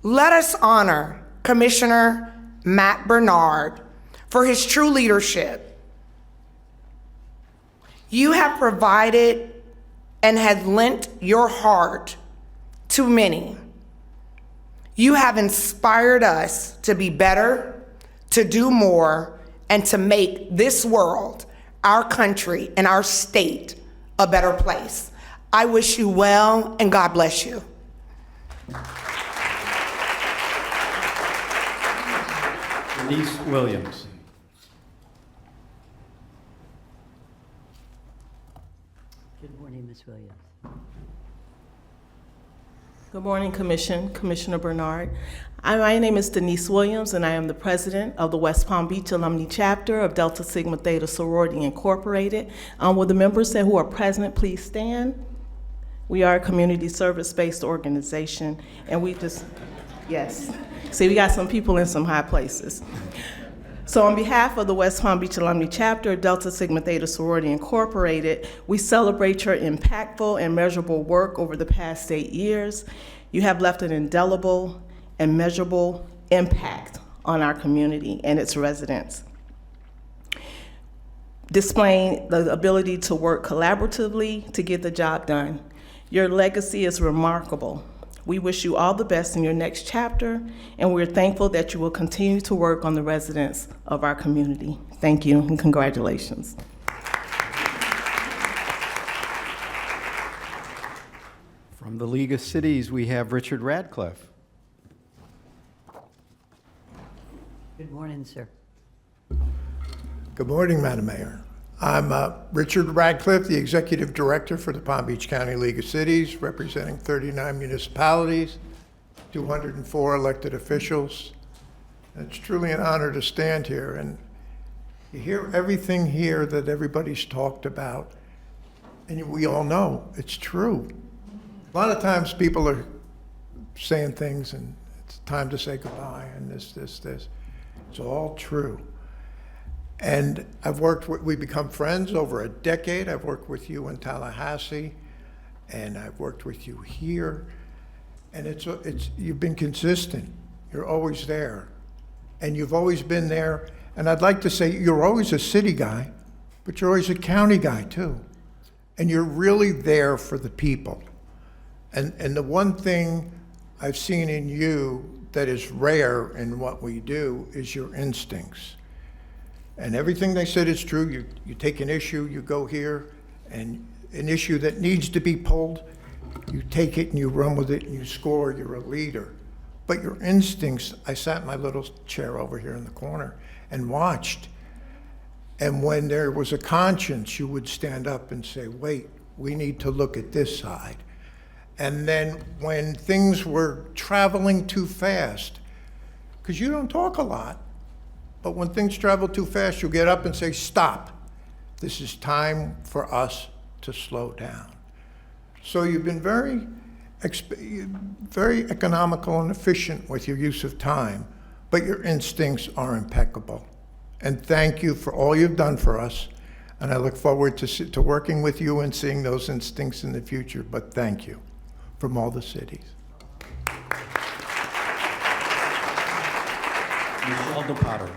let us honor Commissioner Matt Bernard for his true leadership. You have provided and have lent your heart to many. You have inspired us to be better, to do more, and to make this world, our country, and our state a better place. I wish you well, and God bless you. Denise Williams. Good morning, Ms. Williams. Good morning, Commissioner Bernard. My name is Denise Williams, and I am the president of the West Palm Beach Alumni Chapter of Delta Sigma Theta Sorority Incorporated. Will the members who are present please stand? We are a community service-based organization, and yes. See, we got some people in some high places. So on behalf of the West Palm Beach Alumni Chapter of Delta Sigma Theta Sorority Incorporated, we celebrate your impactful and measurable work over the past 8 years. You have left an indelible and measurable impact on our community and its residents. displaying the ability to work collaboratively to get the job done. Your legacy is remarkable. We wish you all the best in your next chapter, and we're thankful that you will continue to work on the residents of our community. Thank you and congratulations. From the League of Cities, we have Richard Radcliffe. Good morning, sir. Good morning, Madam Mayor. I'm Richard Radcliffe, the Executive Director for the Palm Beach County League of Cities, representing 39 municipalities, 204 elected officials. It's truly an honor to stand here, and you hear everything here that everybody's talked about, and we all know it's true. A lot of times people are saying things and it's time to say goodbye and this. It's all true. And we've become friends over a decade. I've worked with you in Tallahassee, and I've worked with you here. And you've been consistent. You're always there. And you've always been there. And I'd like to say you're always a city guy, but you're always a county guy too. And you're really there for the people. And the one thing I've seen in you that is rare in what we do is your instincts. And everything they said is true. You take an issue, you go here, and an issue that needs to be pulled, you take it and you run with it and you score, you're a leader. But your instincts, I sat in my little chair over here in the corner and watched. And when there was a conscience, you would stand up and say, wait, we need to look at this side. And then when things were traveling too fast, because you don't talk a lot, but when things travel too fast, you get up and say, stop. This is time for us to slow down. So you've been very economical and efficient with your use of time, but your instincts are impeccable. And thank you for all you've done for us. And I look forward to working with you and seeing those instincts in the future, but thank you from all the cities. Michelle DePotter.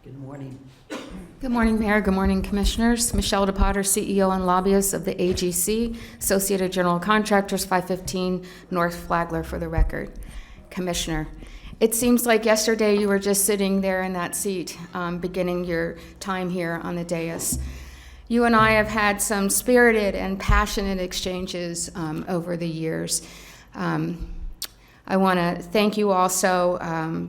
Good morning. Good morning, Mayor. Good morning, Commissioners. Michelle DePotter, CEO and lobbyist of the AGC, Associated General Contractors, 515 North Flagler, for the record. Commissioner, it seems like yesterday you were just sitting there in that seat, beginning your time here on the dais. You and I have had some spirited and passionate exchanges over the years. I want to thank you also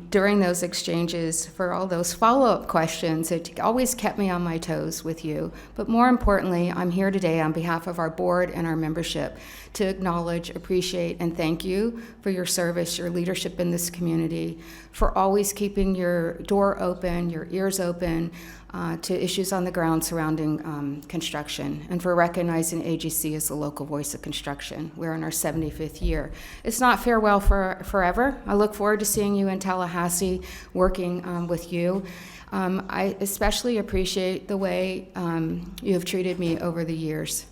during those exchanges for all those follow-up questions. It always kept me on my toes with you. But more importantly, I'm here today on behalf of our board and our membership to acknowledge, appreciate, and thank you for your service, your leadership in this community, for always keeping your door open, your ears open to issues on the ground surrounding construction, and for recognizing AGC as the local voice of construction. We're in our 75th year. It's not farewell forever. I look forward to seeing you in Tallahassee, working with you. I especially appreciate the way you have treated me over the years,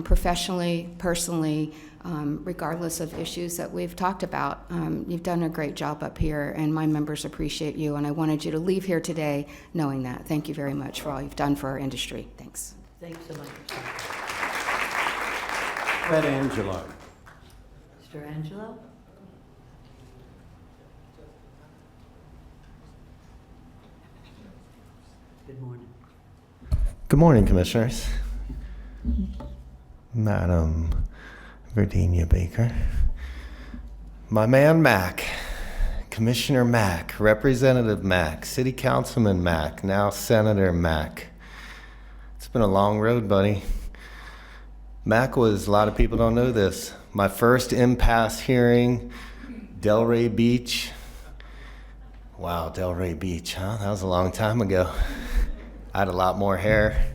professionally, personally, regardless of issues that we've talked about. You've done a great job up here, and my members appreciate you, and I wanted you to leave here today knowing that. Thank you very much for all you've done for our industry. Thanks. Thanks so much. Fred Angelo. Mr. Angelo? Good morning. Good morning, Commissioners. Madam Virginia Baker. My man Mac, Commissioner Mac, Representative Mac, City Councilman Mac, now Senator Mac. It's been a long road, buddy. Mac was, a lot of people don't know this, my first impasse hearing, Delray Beach. Wow, Delray Beach, huh? That was a long time ago. I had a lot more hair.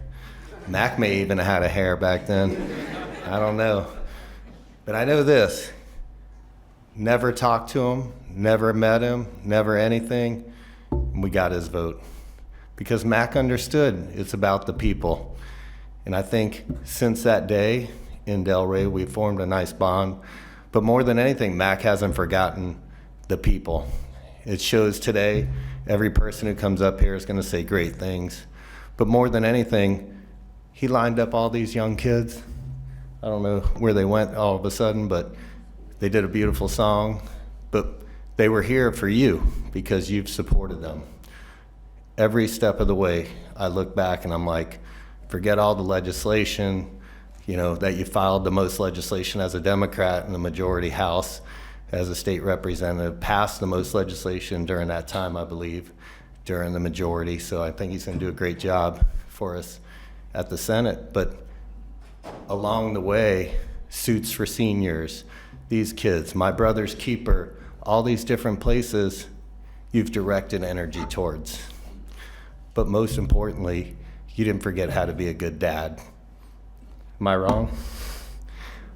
Mac may even have had a hair back then. I don't know. But I know this. Never talked to him, never met him, never anything. We got his vote. Because Mac understood it's about the people. And I think since that day in Delray, we formed a nice bond. But more than anything, Mac hasn't forgotten the people. It shows today every person who comes up here is going to say great things. But more than anything, he lined up all these young kids. I don't know where they went all of a sudden, but they did a beautiful song. But they were here for you because you've supported them. Every step of the way, I look back and I'm like, forget all the legislation, that you filed the most legislation as a Democrat in the majority House, as a state representative, passed the most legislation during that time, I believe, during the majority. So I think he's going to do a great job for us at the Senate. But along the way, suits for seniors, these kids, my brother's keeper, all these different places you've directed energy towards. But most importantly, you didn't forget how to be a good dad. Am I wrong?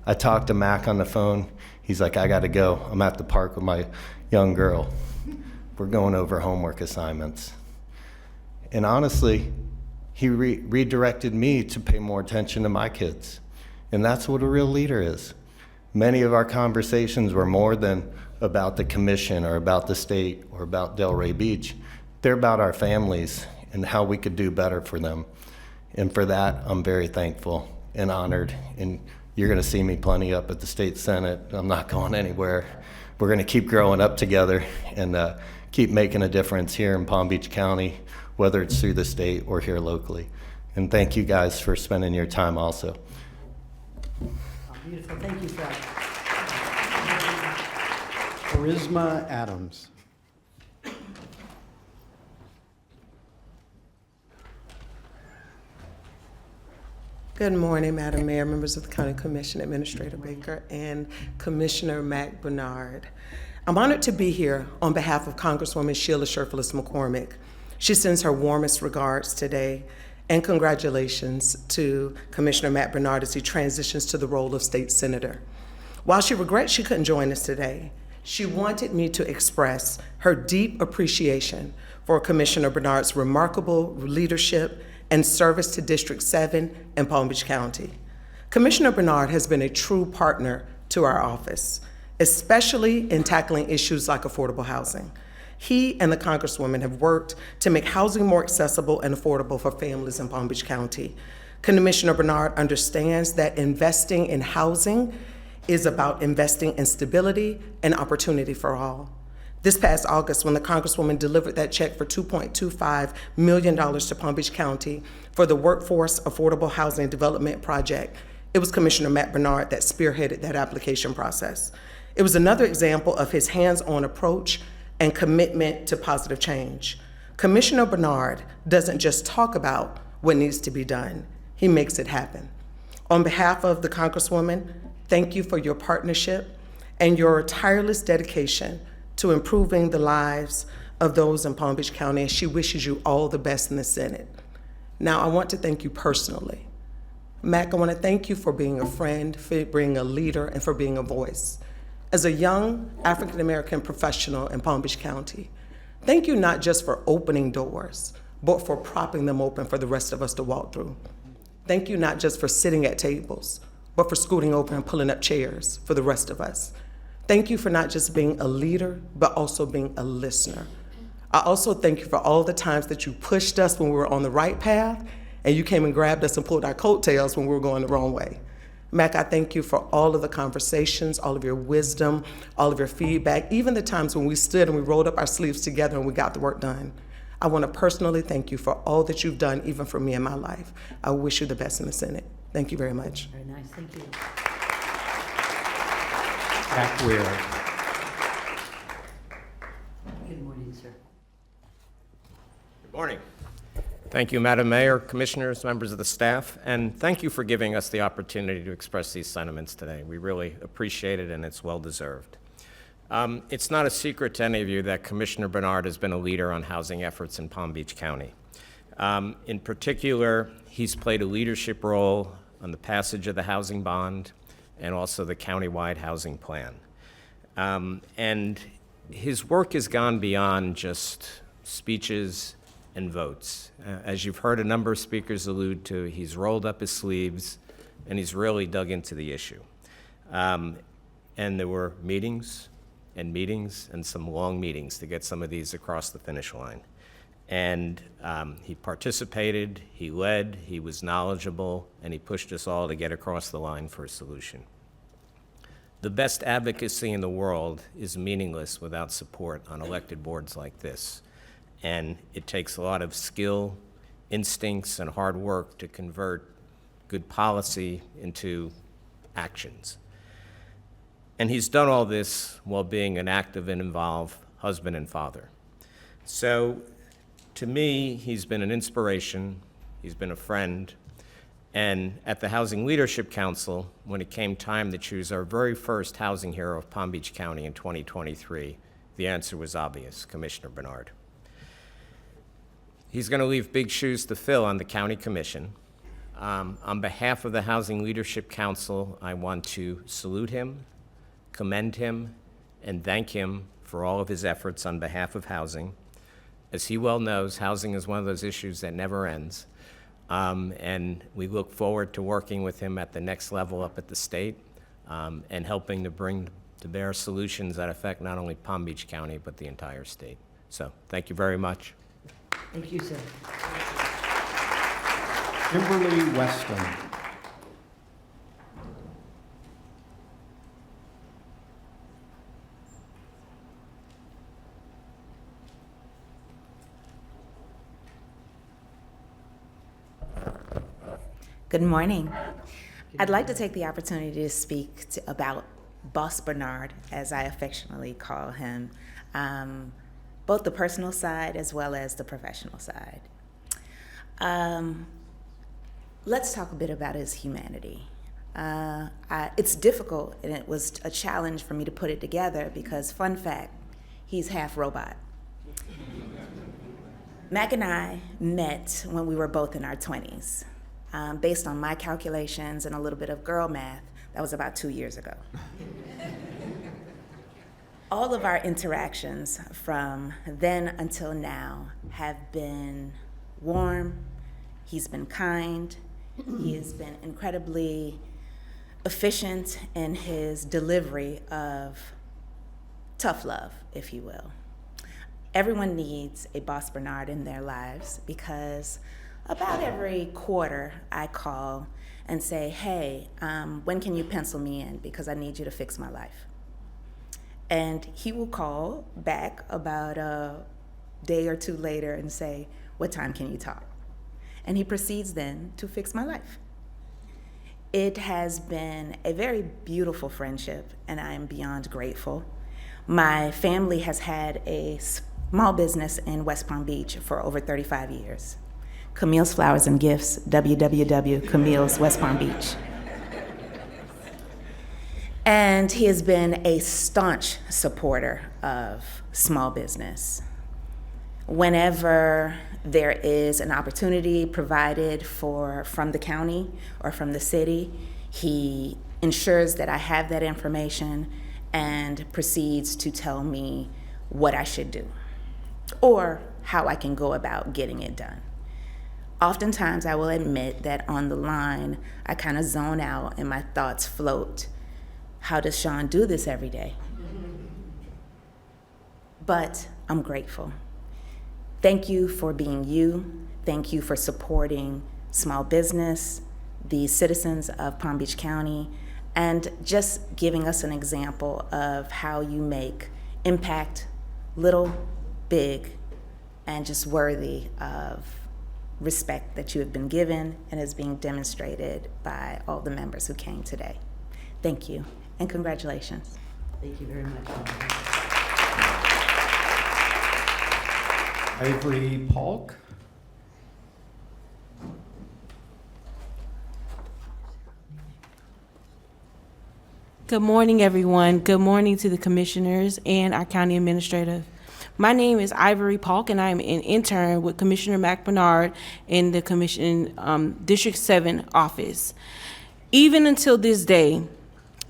I talked to Mac on the phone. He's like, I gotta go. I'm at the park with my young girl. We're going over homework assignments. And honestly, he redirected me to pay more attention to my kids. And that's what a real leader is. Many of our conversations were more than about the commission or about the state or about Delray Beach. They're about our families and how we could do better for them. And for that, I'm very thankful and honored. And you're gonna see me plenty up at the state Senate. I'm not going anywhere. We're gonna keep growing up together and keep making a difference here in Palm Beach County, whether it's through the state or here locally. And thank you guys for spending your time also. Oh, beautiful, thank you, Fred. Charisma Adams. Good morning, Madam Mayor, members of the County Commission, Administrator Baker, and Commissioner Mac Bernard. I'm honored to be here on behalf of Congresswoman Sheila Sherfless McCormick. She sends her warmest regards today and congratulations to Commissioner Mac Bernard as he transitions to the role of State Senator. While she regrets she couldn't join us today, she wanted me to express her deep appreciation for Commissioner Bernard's remarkable leadership and service to District 7 and Palm Beach County. Commissioner Bernard has been a true partner to our office, especially in tackling issues like affordable housing. He and the Congresswoman have worked to make housing more accessible and affordable for families in Palm Beach County. Commissioner Bernard understands that investing in housing is about investing in stability and opportunity for all. This past August, when the Congresswoman delivered that check for $2.25 million to Palm Beach County for the Workforce Affordable Housing Development Project, it was Commissioner Mac Bernard that spearheaded that application process. It was another example of his hands-on approach and commitment to positive change. Commissioner Bernard doesn't just talk about what needs to be done, he makes it happen. On behalf of the Congresswoman, thank you for your partnership and your tireless dedication to improving the lives of those in Palm Beach County, and she wishes you all the best in the Senate. Now, I want to thank you personally. Mac, I want to thank you for being a friend, for being a leader, and for being a voice. As a young African-American professional in Palm Beach County, thank you not just for opening doors, but for propping them open for the rest of us to walk through. Thank you not just for sitting at tables, but for scooting over and pulling up chairs for the rest of us. Thank you for not just being a leader, but also being a listener. I also thank you for all the times that you pushed us when we were on the right path, and you came and grabbed us and pulled our coattails when we were going the wrong way. Mac, I thank you for all of the conversations, all of your wisdom, all of your feedback, even the times when we stood and we rolled up our sleeves together and we got the work done. I want to personally thank you for all that you've done, even for me in my life. I wish you the best in the Senate. Thank you very much. Very nice, thank you. Jack Weir. Good morning, sir. Good morning. Thank you, Madam Mayor, Commissioners, members of the staff, and thank you for giving us the opportunity to express these sentiments today. We really appreciate it, and it's well-deserved. It's not a secret to any of you that Commissioner Bernard has been a leader on housing efforts in Palm Beach County. In particular, he's played a leadership role on the passage of the housing bond and also the countywide housing plan. And his work has gone beyond just speeches and votes. As you've heard a number of speakers allude to, he's rolled up his sleeves and he's really dug into the issue. And there were meetings and meetings and some long meetings to get some of these across the finish line. And he participated, he led, he was knowledgeable, and he pushed us all to get across the line for a solution. The best advocacy in the world is meaningless without support on elected boards like this. And it takes a lot of skill, instincts, and hard work to convert good policy into actions. And he's done all this while being an active and involved husband and father. So to me, he's been an inspiration, he's been a friend, and at the Housing Leadership Council, when it came time to choose our very first housing hero of Palm Beach County in 2023, the answer was obvious, Commissioner Bernard. He's going to leave big shoes to fill on the County Commission. On behalf of the Housing Leadership Council, I want to salute him, commend him, and thank him for all of his efforts on behalf of housing. As he well knows, housing is one of those issues that never ends. And we look forward to working with him at the next level up at the state and helping to bring to bear solutions that affect not only Palm Beach County, but the entire state. So thank you very much. Thank you, sir. Kimberly Weston. Good morning. I'd like to take the opportunity to speak about Boss Bernard, as I affectionately call him, both the personal side as well as the professional side. Let's talk a bit about his humanity. It's difficult, and it was a challenge for me to put it together because, fun fact, he's half robot. Mac and I met when we were both in our 20s. Based on my calculations and a little bit of girl math, that was about 2 years ago. All of our interactions from then until now have been warm. He's been kind. He has been incredibly efficient in his delivery of tough love, if you will. Everyone needs a Boss Bernard in their lives because about every quarter I call and say, hey, when can you pencil me in because I need you to fix my life. And he will call back about a day or two later and say, what time can you talk? And he proceeds then to fix my life. It has been a very beautiful friendship, and I am beyond grateful. My family has had a small business in West Palm Beach for over 35 years. Camille's Flowers and Gifts, www.Camille's West Palm Beach. And he has been a staunch supporter of small business. Whenever there is an opportunity provided from the county or from the city, he ensures that I have that information and proceeds to tell me what I should do or how I can go about getting it done. Oftentimes, I will admit that on the line, I kind of zone out and my thoughts float. How does Sean do this every day? But I'm grateful. Thank you for being you. Thank you for supporting small business, the citizens of Palm Beach County, and just giving us an example of how you make impact, little, big, and just worthy of respect that you have been given and is being demonstrated by all the members who came today. Thank you, and congratulations. Thank you very much. Avery Polk. Good morning, everyone. Good morning to the commissioners and our county administrator. My name is Ivory Polk, and I'm an intern with Commissioner Mac Bernard in the Commission District 7 office. Even until this day,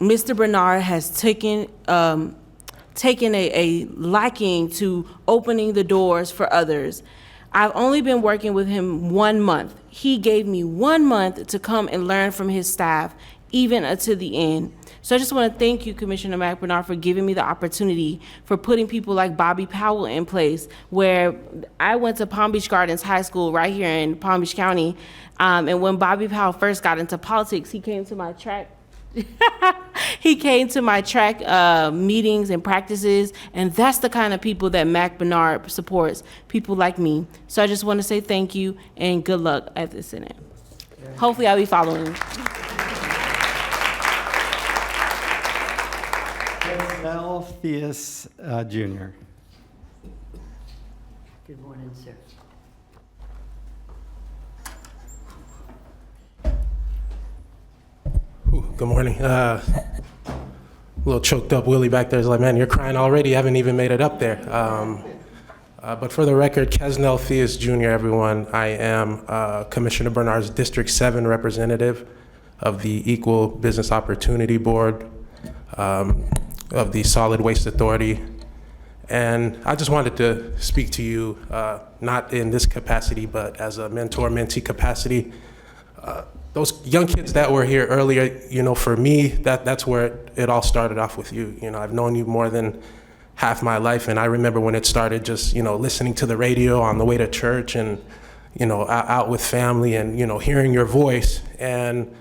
Mr. Bernard has taken a liking to opening the doors for others. I've only been working with him 1 month. He gave me 1 month to come and learn from his staff, even until the end. So I just want to thank you, Commissioner McBernard, for giving me the opportunity, for putting people like Bobby Powell in place, where I went to Palm Beach Gardens High School right here in Palm Beach County. And when Bobby Powell first got into politics, he came to my track meetings and practices, and that's the kind of people that Mac Bernard supports, people like me. So I just want to say thank you and good luck at the Senate. Hopefully I'll be following you. Theus Jr. Good morning, sir. Good morning. A little choked up Willie back there is like, man, you're crying already. You haven't even made it up there. But for the record, Kesnel Theus Jr., everyone, I am Commissioner Bernard's District 7 representative of the Equal Business Opportunity Board of the Solid Waste Authority. And I just wanted to speak to you, not in this capacity, but as a mentor-mentee capacity. Those young kids that were here earlier, you know, for me, that's where it all started off with you. You know, I've known you more than half my life, and I remember when it started just, you know, listening to the radio on the way to church and, you know, out with family and, you know, hearing your voice. And,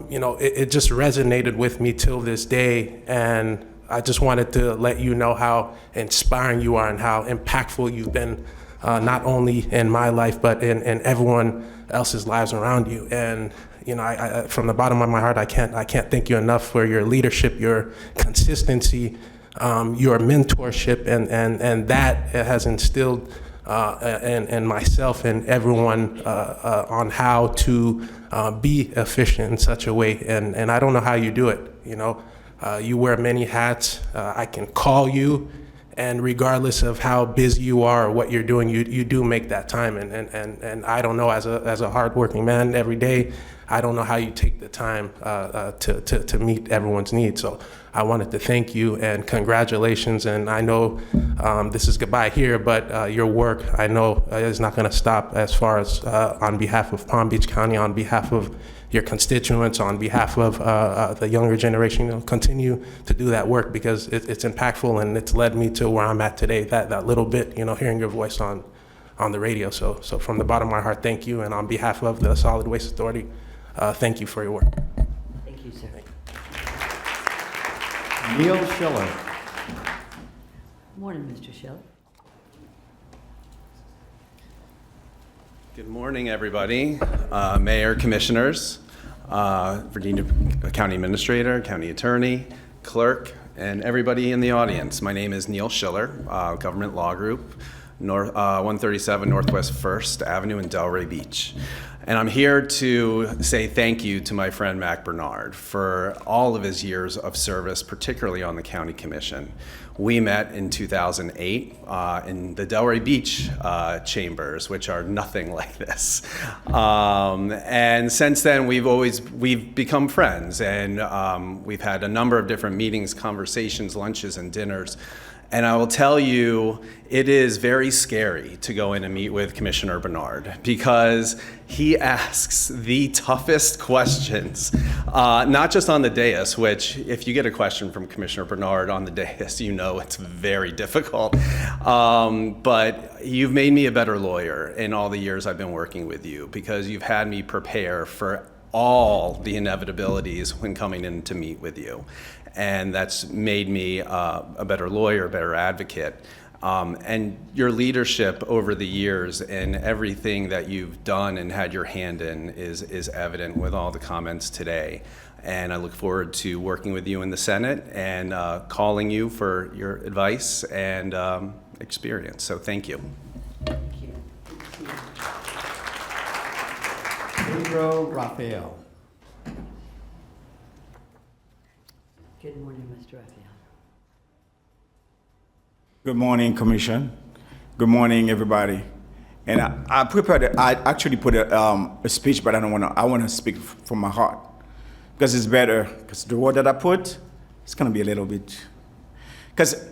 you know, it just resonated with me till this day. And I just wanted to let you know how inspiring you are and how impactful you've been, not only in my life, but in everyone else's lives around you. And you know, I from the bottom of my heart, I can't thank you enough for your leadership, your consistency, your mentorship, and that has instilled in myself and everyone on how to be efficient in such a way. And I don't know how you do it. You know, you wear many hats. I can call you, and regardless of how busy you are or what you're doing, you do make that time. And I don't know, as a hardworking man every day, I don't know how you take the time to meet everyone's needs. So I wanted to thank you and congratulations. And I know this is goodbye here, but your work, I know, is not going to stop as far as on behalf of Palm Beach County, on behalf of your constituents, on behalf of the younger generation. You know, continue to do that work because it's impactful and it's led me to where I'm at today. That little bit, you know, hearing your voice on the radio. So from the bottom of my heart, thank you. And on behalf of the Solid Waste Authority, thank you for your work. Thank you, sir. Neil Schiller. Good morning, Mr. Schiller. Good morning, everybody. Mayor, commissioners, Virginia County Administrator, County Attorney, Clerk, and everybody in the audience. My name is Neil Schiller, Government Law Group, 137 Northwest 1st Avenue in Delray Beach. And I'm here to say thank you to my friend Mac Bernard for all of his years of service, particularly on the County Commission. We met in 2008 in the Delray Beach chambers, which are nothing like this. And since then, we've become friends, and we've had a number of different meetings, conversations, lunches, and dinners. And I will tell you, it is very scary to go in and meet with Commissioner Bernard because he asks the toughest questions, not just on the dais, which if you get a question from Commissioner Bernard on the dais, you know it's very difficult. But you've made me a better lawyer in all the years I've been working with you because you've had me prepare for all the inevitabilities when coming in to meet with you. And that's made me a better lawyer, a better advocate. And your leadership over the years and everything that you've done and had your hand in is evident with all the comments today. And I look forward to working with you in the Senate and calling you for your advice and experience. So thank you. Thank you. Pedro Rafael. Good morning, Mr. Raphael. Good morning, Commission. Good morning, everybody. And I actually put a speech, but I want to speak from my heart because it's better. Because the word that I put, it's going to be a little bit. Because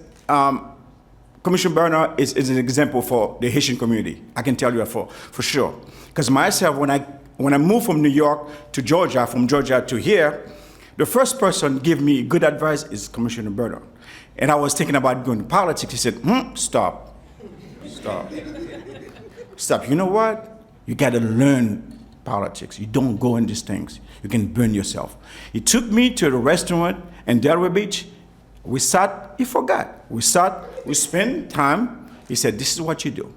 Commissioner Bernard is an example for the Haitian community. I can tell you for sure. Because myself, when when I moved from New York to Georgia, from Georgia to here, the first person give me good advice is Commissioner Bernard. And I was thinking about going to politics. He said, stop. Stop. You know what? You got to learn politics. You don't go in these things. You can burn yourself. He took me to the restaurant in Delaware Beach. We sat, he forgot. We sat, we spent time. He said, this is what you do.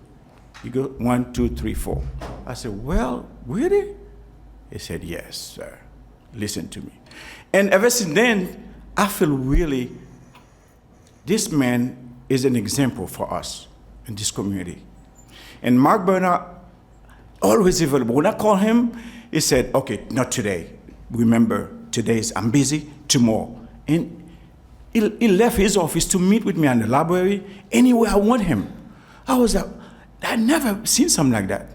You go 1, 2, 3, 4. I said, well, really? He said, yes, sir. Listen to me. And ever since then, I feel really, this man is an example for us in this community. And Mark Bernard, always available. When I call him, he said, okay, not today. Remember, I'm busy, tomorrow. And he left his office to meet with me in the library, anywhere I want him. I was like, I'd never seen something like that.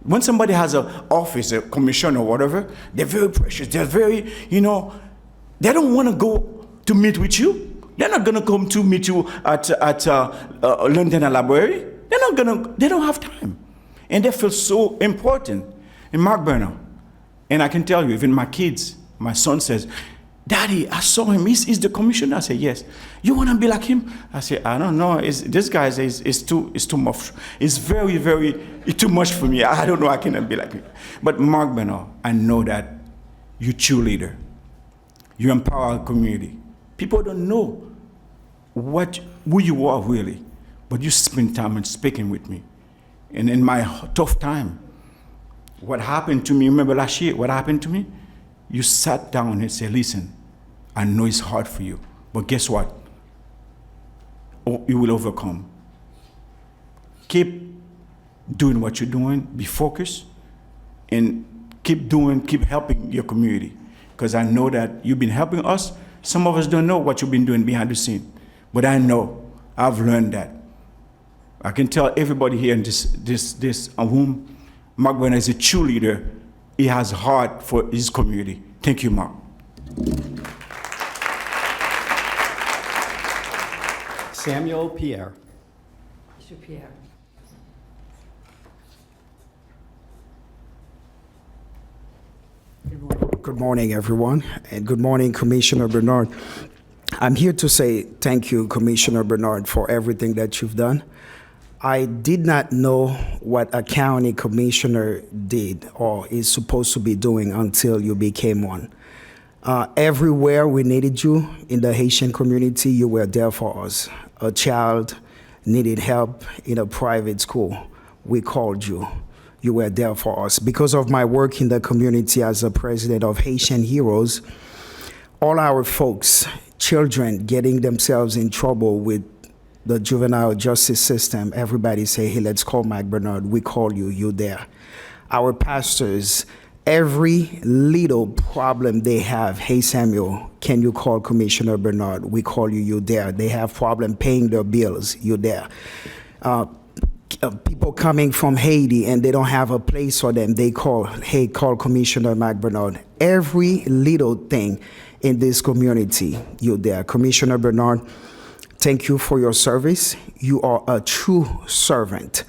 When somebody has an office, a commission or whatever, they're very precious. They're very, they don't want to go to meet with you. They're not going to come to meet you at London Library. They don't have time. And they feel so important. And Mark Bernard, and I can tell you, even my kids, my son says, Daddy, I saw him. He's the commissioner. I say, yes. You want to be like him? I say, I don't know. This guy is too much. It's very, very, it's too much for me. I don't know. I cannot be like him. But Mark Bernard, I know that you're a true leader. You empower our community. People don't know who you are really, but you spend time in speaking with me. And in my tough time, what happened to me, remember last year, what happened to me? You sat down and said, listen, I know it's hard for you, but guess what? You will overcome. Keep doing what you're doing, be focused, and keep helping your community. Because I know that you've been helping us. Some of us don't know what you've been doing behind the scene, but I know, I've learned that. I can tell everybody here in this room, Mark Bernard is a true leader. He has a heart for his community. Thank you, Mark. Samuel Pierre. Mr. Pierre. Good morning, everyone, and good morning, Commissioner Bernard. I'm here to say thank you, Commissioner Bernard, for everything that you've done. I did not know what a county commissioner did or is supposed to be doing until you became one. Everywhere we needed you in the Haitian community, you were there for us. A child needed help in a private school, we called you. You were there for us. Because of my work in the community as a president of Haitian Heroes, all our folks, children getting themselves in trouble with the juvenile justice system, everybody say, hey, let's call Mike Bernard. We call you, you there. Our pastors, every little problem they have, hey, Samuel, can you call Commissioner Bernard? We call you, you there. They have problem paying their bills, you there. People coming from Haiti and they don't have a place for them, they call, hey, call Commissioner Mike Bernard. Every little thing in this community, you there. Commissioner Bernard, thank you for your service. You are a true servant.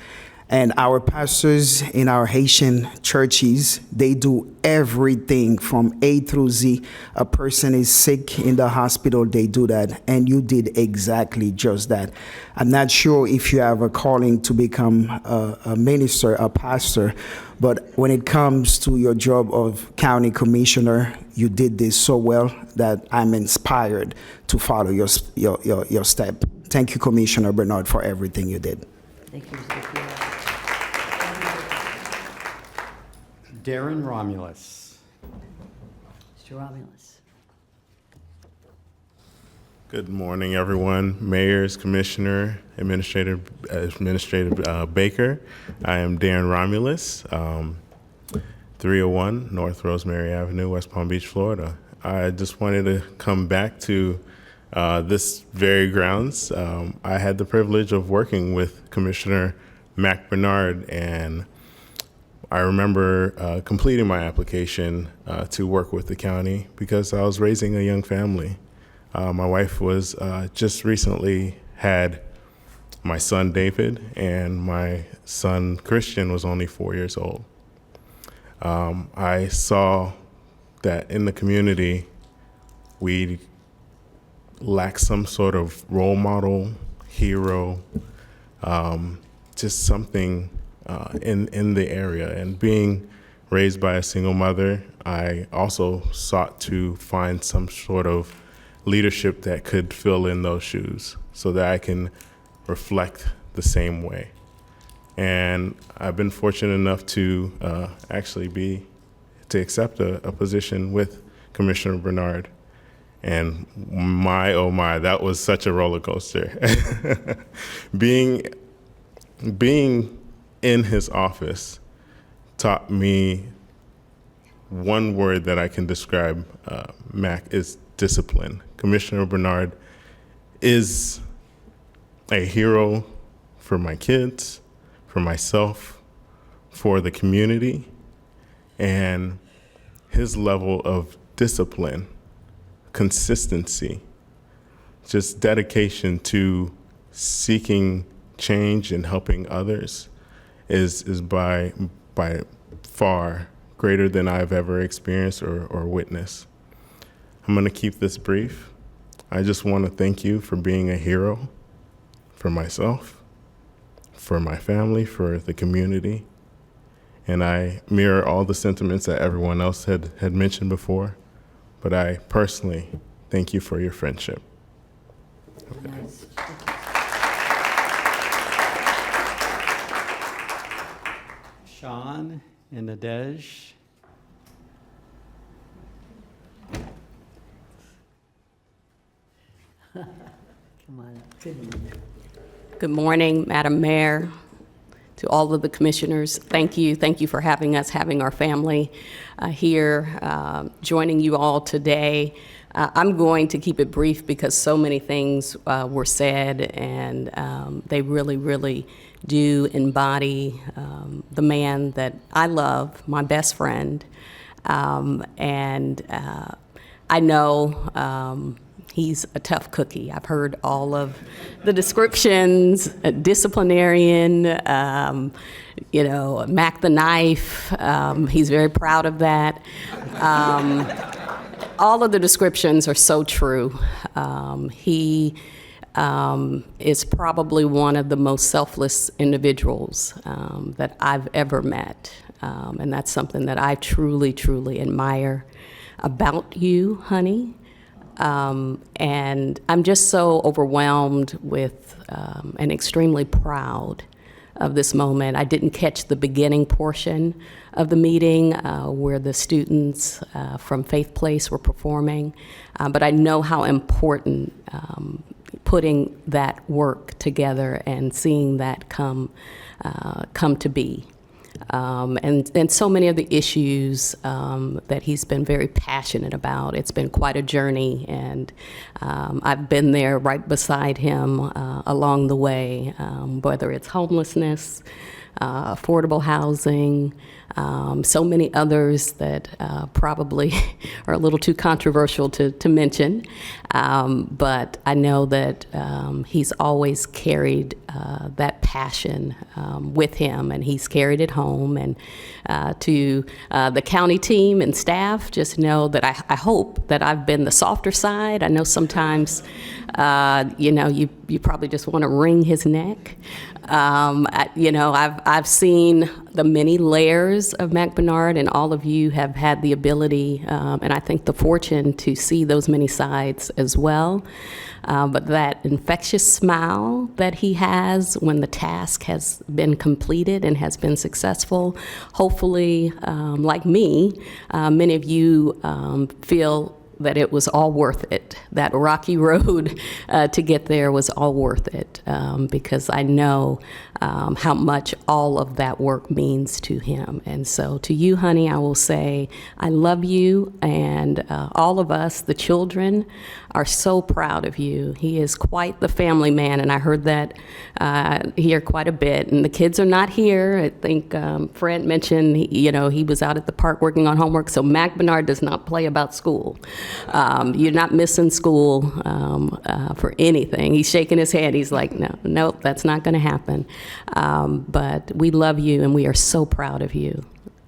And our pastors in our Haitian churches, they do everything from A through Z. A person is sick in the hospital, they do that. And you did exactly just that. I'm not sure if you have a calling to become a minister, a pastor, but when it comes to your job of county commissioner, you did this so well that I'm inspired to follow your step. Thank you, Commissioner Bernard, for everything you did. Thank you, Mr. Pierre. Darren Romulus. Mr. Romulus. Good morning, everyone. Mayors, Commissioner, Administrator Baker. I am Darren Romulus, 301 North Rosemary Avenue, West Palm Beach, Florida. I just wanted to come back to this very grounds. I had the privilege of working with Commissioner Mac Bernard, and I remember completing my application to work with the county because I was raising a young family. My wife was just recently had my son David, and my son Christian was only 4 years old. I saw that in the community, we lack some sort of role model, hero, just something in the area. And being raised by a single mother, I also sought to find some sort of leadership that could fill in those shoes so that I can reflect the same way. And I've been fortunate enough to actually accept a position with Commissioner Bernard. And my, oh my, that was such a roller coaster. Being in his office taught me one word that I can describe Mac is discipline. Commissioner Bernard is a hero for my kids, for myself, for the community, and his level of discipline, consistency, just dedication to seeking change and helping others is by far greater than I've ever experienced or witnessed. I'm going to keep this brief. I just want to thank you for being a hero for myself, for my family, for the community. And I mirror all the sentiments that everyone else had mentioned before, but I personally thank you for your friendship. Nice. Sean and Nadej. Come on up. Good morning. Good morning, Madam Mayor, to all of the commissioners. Thank you. Thank you for having us, having our family here, joining you all today. I'm going to keep it brief because so many things were said, and they really, really do embody the man that I love, my best friend. And I know he's a tough cookie. I've heard all of the descriptions, disciplinarian, Mac the knife. He's very proud of that. All of the descriptions are so true. He is probably one of the most selfless individuals that I've ever met. And that's something that I truly, truly admire about you, honey. And I'm just so overwhelmed with and extremely proud of this moment. I didn't catch the beginning portion of the meeting where the students from Faith Place were performing, but I know how important putting that work together and seeing that come to be. And so many of the issues that he's been very passionate about. It's been quite a journey, and I've been there right beside him along the way, whether it's homelessness, affordable housing, so many others that probably are a little too controversial to mention. But I know that he's always carried that passion with him, and he's carried it home. And to the county team and staff, just know that I hope that I've been the softer side. I know sometimes, you probably just want to wring his neck. I've seen the many layers of Mac Bernard, and all of you have had the ability, and I think the fortune to see those many sides as well. But that infectious smile that he has when the task has been completed and has been successful, hopefully, like me, many of you feel that it was all worth it. That rocky road to get there was all worth it, because I know how much all of that work means to him. And so to you, honey, I will say I love you, and all of us, the children, are so proud of you. He is quite the family man, and I heard that here quite a bit. And the kids are not here. I think Fred mentioned, he was out at the park working on homework, so Mac Bernard does not play about school. You're not missing school for anything. He's shaking his head. He's like, nope, that's not going to happen. But we love you, and we are so proud of you.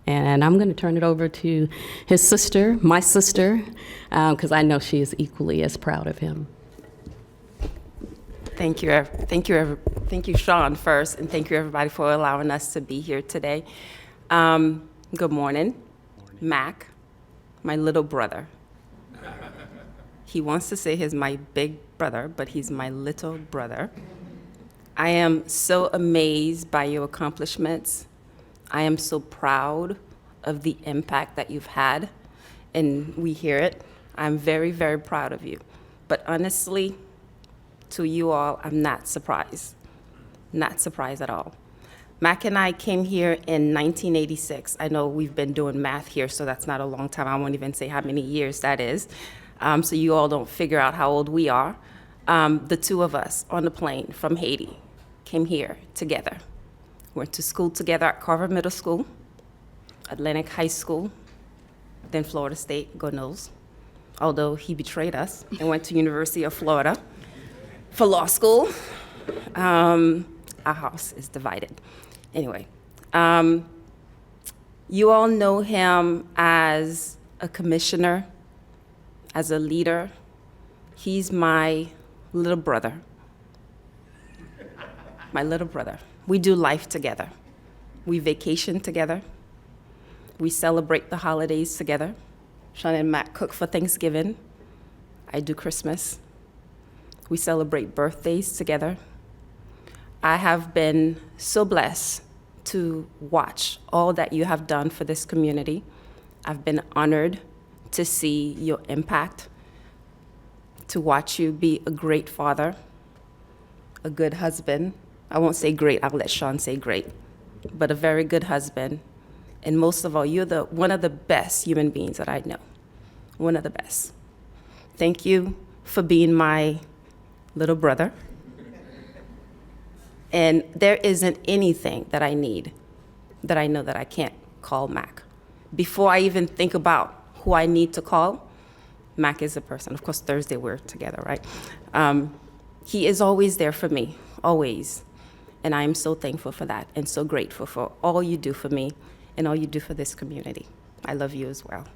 And I'm going to turn it over to his sister, my sister, because I know she is equally as proud of him. Thank you, Sean, first, and thank you, everybody, for allowing us to be here today. Good morning. Mac, my little brother. He wants to say he's my big brother, but he's my little brother. I am so amazed by your accomplishments. I am so proud of the impact that you've had, and we hear it. I'm very, very proud of you. But honestly, to you all, I'm not surprised. Not surprised at all. Mac and I came here in 1986. I know we've been doing math here, so that's not a long time. I won't even say how many years that is, so you all don't figure out how old we are. The two of us on the plane from Haiti came here together. Went to school together at Carver Middle School, Atlantic High School, then Florida State, God knows. Although he betrayed us and went to University of Florida for law school. Our house is divided. Anyway, you all know him as a commissioner, as a leader. He's my little brother. My little brother. We do life together. We vacation together. We celebrate the holidays together. Sean and Matt cook for Thanksgiving. I do Christmas. We celebrate birthdays together. I have been so blessed to watch all that you have done for this community. I've been honored to see your impact, to watch you be a great father, a good husband. I won't say great, I'll let Sean say great, but a very good husband. And most of all, you're one of the best human beings that I know. One of the best. Thank you for being my little brother. And there isn't anything that I need that I know that I can't call Mac. Before I even think about who I need to call, Mac is a person. Of course, Thursday we're together, right? He is always there for me, always. And I am so thankful for that and so grateful for all you do for me and all you do for this community. I love you as well.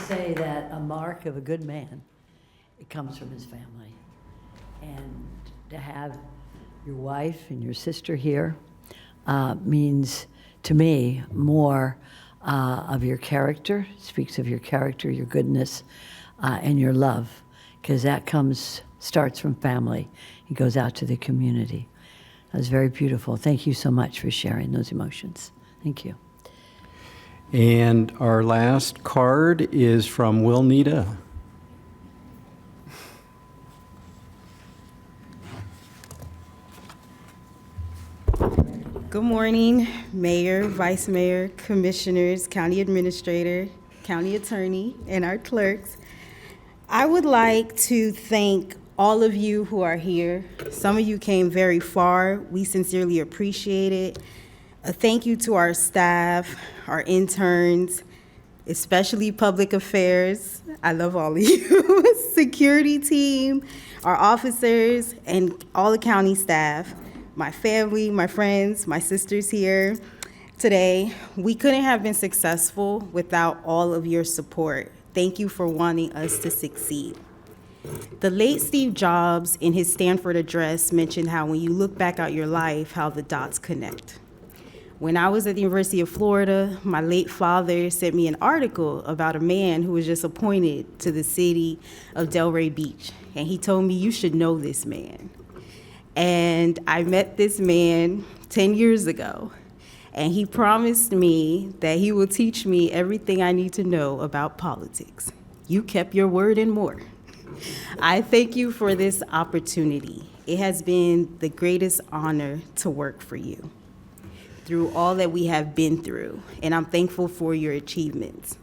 Say that a mark of a good man, it comes from his family. And to have your wife and your sister here means to me more of your character, speaks of your character, your goodness, and your love, because that starts from family. It goes out to the community. That was very beautiful. Thank you so much for sharing those emotions. Thank you. And our last card is from Will Nita. Good morning, Mayor, Vice Mayor, Commissioners, County Administrator, County Attorney, and our clerks. I would like to thank all of you who are here. Some of you came very far. We sincerely appreciate it. A thank you to our staff, our interns, especially public affairs. I love all of you. Security team, our officers, and all the county staff, my family, my friends, my sisters here today. We couldn't have been successful without all of your support. Thank you for wanting us to succeed. The late Steve Jobs, in his Stanford address, mentioned how when you look back at your life, how the dots connect. When I was at the University of Florida, my late father sent me an article about a man who was just appointed to the city of Delray Beach. And he told me, you should know this man. And I met this man 10 years ago. And he promised me that he will teach me everything I need to know about politics. You kept your word and more. I thank you for this opportunity. It has been the greatest honor to work for you through all that we have been through, and I'm thankful for your achievements.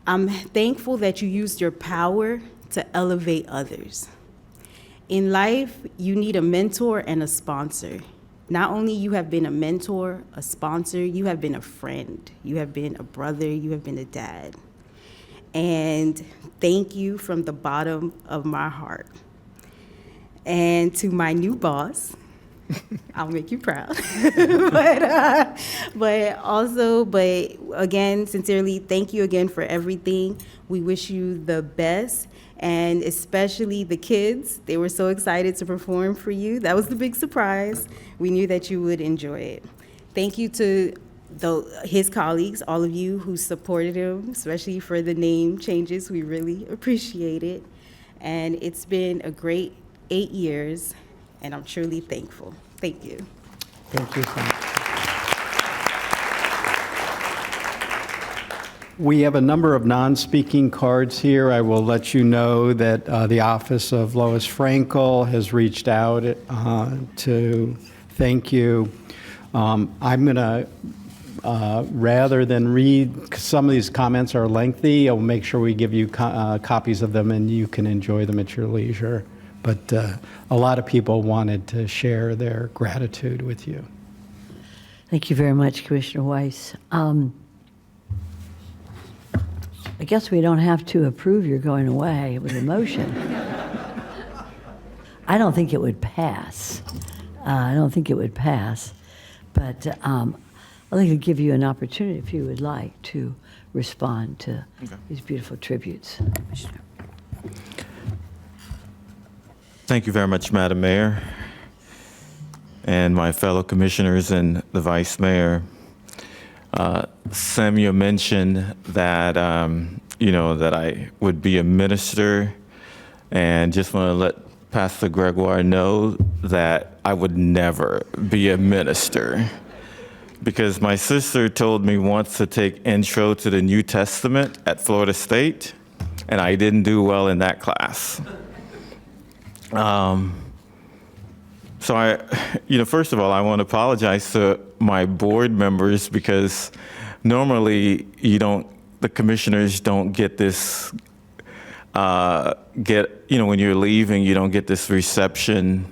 I'm thankful that you used your power to elevate others. In life, you need a mentor and a sponsor. Not only you have been a mentor, a sponsor, you have been a friend, you have been a brother, you have been a dad. And thank you from the bottom of my heart. And to my new boss, I'll make you proud. but again, sincerely, thank you again for everything. We wish you the best, and especially the kids. They were so excited to perform for you. That was the big surprise. We knew that you would enjoy it. Thank you to his colleagues, all of you who supported him, especially for the name changes. We really appreciate it. And it's been a great 8 years, and I'm truly thankful. Thank you. Thank you so much. We have a number of non-speaking cards here. I will let you know that the Office of Lois Frankel has reached out to thank you. I'm going to, rather than read, 'cause some of these comments are lengthy, I'll make sure we give you copies of them and you can enjoy them at your leisure. But a lot of people wanted to share their gratitude with you. Thank you very much, Commissioner Weiss. I guess we don't have to approve your going away with a motion. I don't think it would pass. But I'd like to give you an opportunity, if you would like, to respond to these beautiful tributes. Thank you very much, Madam Mayor, and my fellow commissioners and the Vice Mayor. Samuel mentioned that, that I would be a minister, and just want to let Pastor Gregoire know that I would never be a minister, because my sister told me once to take Intro to the New Testament at Florida State, and I didn't do well in that class. So first of all, I want to apologize to my board members, because normally the commissioners don't get this, when you're leaving, you don't get this reception.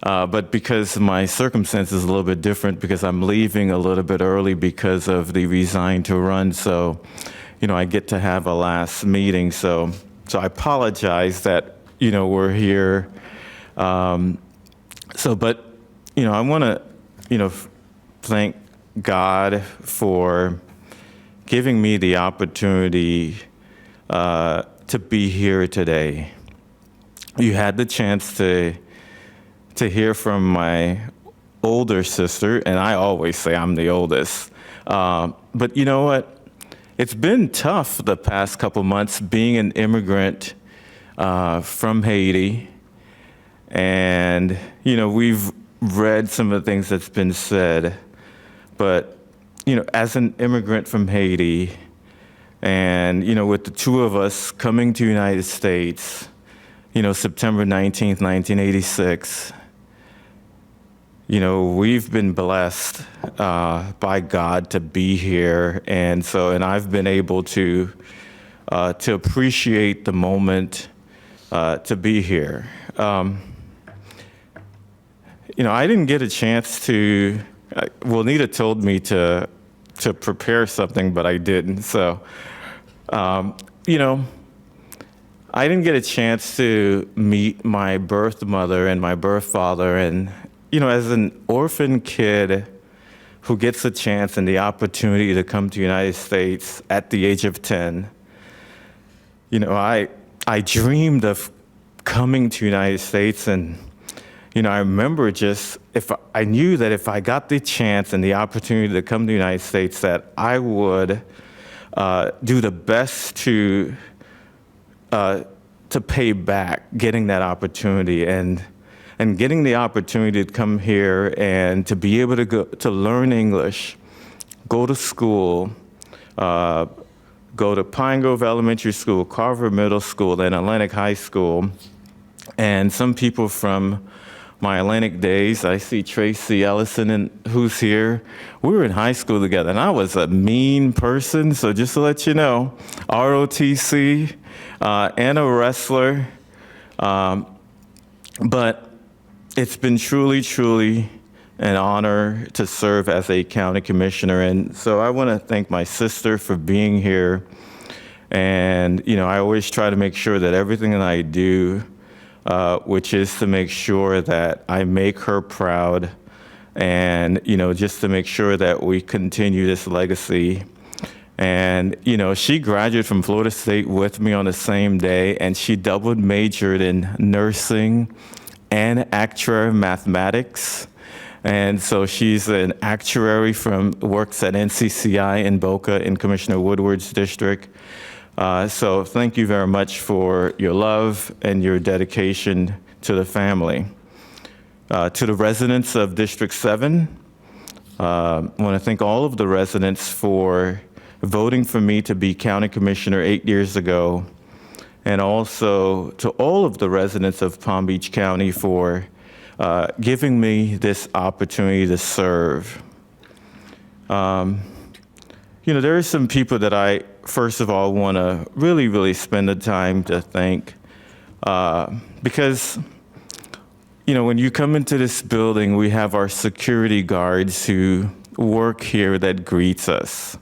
But because my circumstance is a little bit different, because I'm leaving a little bit early because of the resign to run, so, I get to have a last meeting. So I apologize that, we're here. But I want to, thank God for giving me the opportunity to be here today. You had the chance to hear from my older sister, and I always say I'm the oldest. But you know what? It's been tough the past couple months being an immigrant from Haiti. And, we've read some of the things that's been said. But, as an immigrant from Haiti, and, with the two of us coming to the United States, September 19th, 1986, we've been blessed by God to be here. And I've been able to appreciate the moment to be here. I didn't get a chance to, Nita told me to prepare something, but I didn't. So, I didn't get a chance to meet my birth mother and my birth father. And, as an orphan kid who gets a chance and the opportunity to come to the United States at the age of 10, I dreamed of coming to the United States. And, I remember I knew that if I got the chance and the opportunity to come to the United States, that I would do the best to pay back getting that opportunity and getting the opportunity to come here and to be able to learn English, go to school, go to Pine Grove Elementary School, Carver Middle School, and Atlantic High School. And some people from my Atlantic days, I see Tracy Ellison, who's here. We were in high school together, and I was a mean person, so just to let you know, ROTC, and a wrestler. But it's been truly, truly an honor to serve as a county commissioner. And so I want to thank my sister for being here. And, I always try to make sure that everything that I do which is to make sure that I make her proud and, just to make sure that we continue this legacy. And, she graduated from Florida State with me on the same day, and she double majored in nursing and actuary mathematics. And so she's an actuary works at NCCI in Boca in Commissioner Woodward's district. So thank you very much for your love and your dedication to the family. To the residents of District 7, I want to thank all of the residents for voting for me to be county commissioner 8 years ago, and also to all of the residents of Palm Beach County for giving me this opportunity to serve. There are some people that I, first of all, want to really, really spend the time to thank because, when you come into this building, we have our security guards who work here that greets us.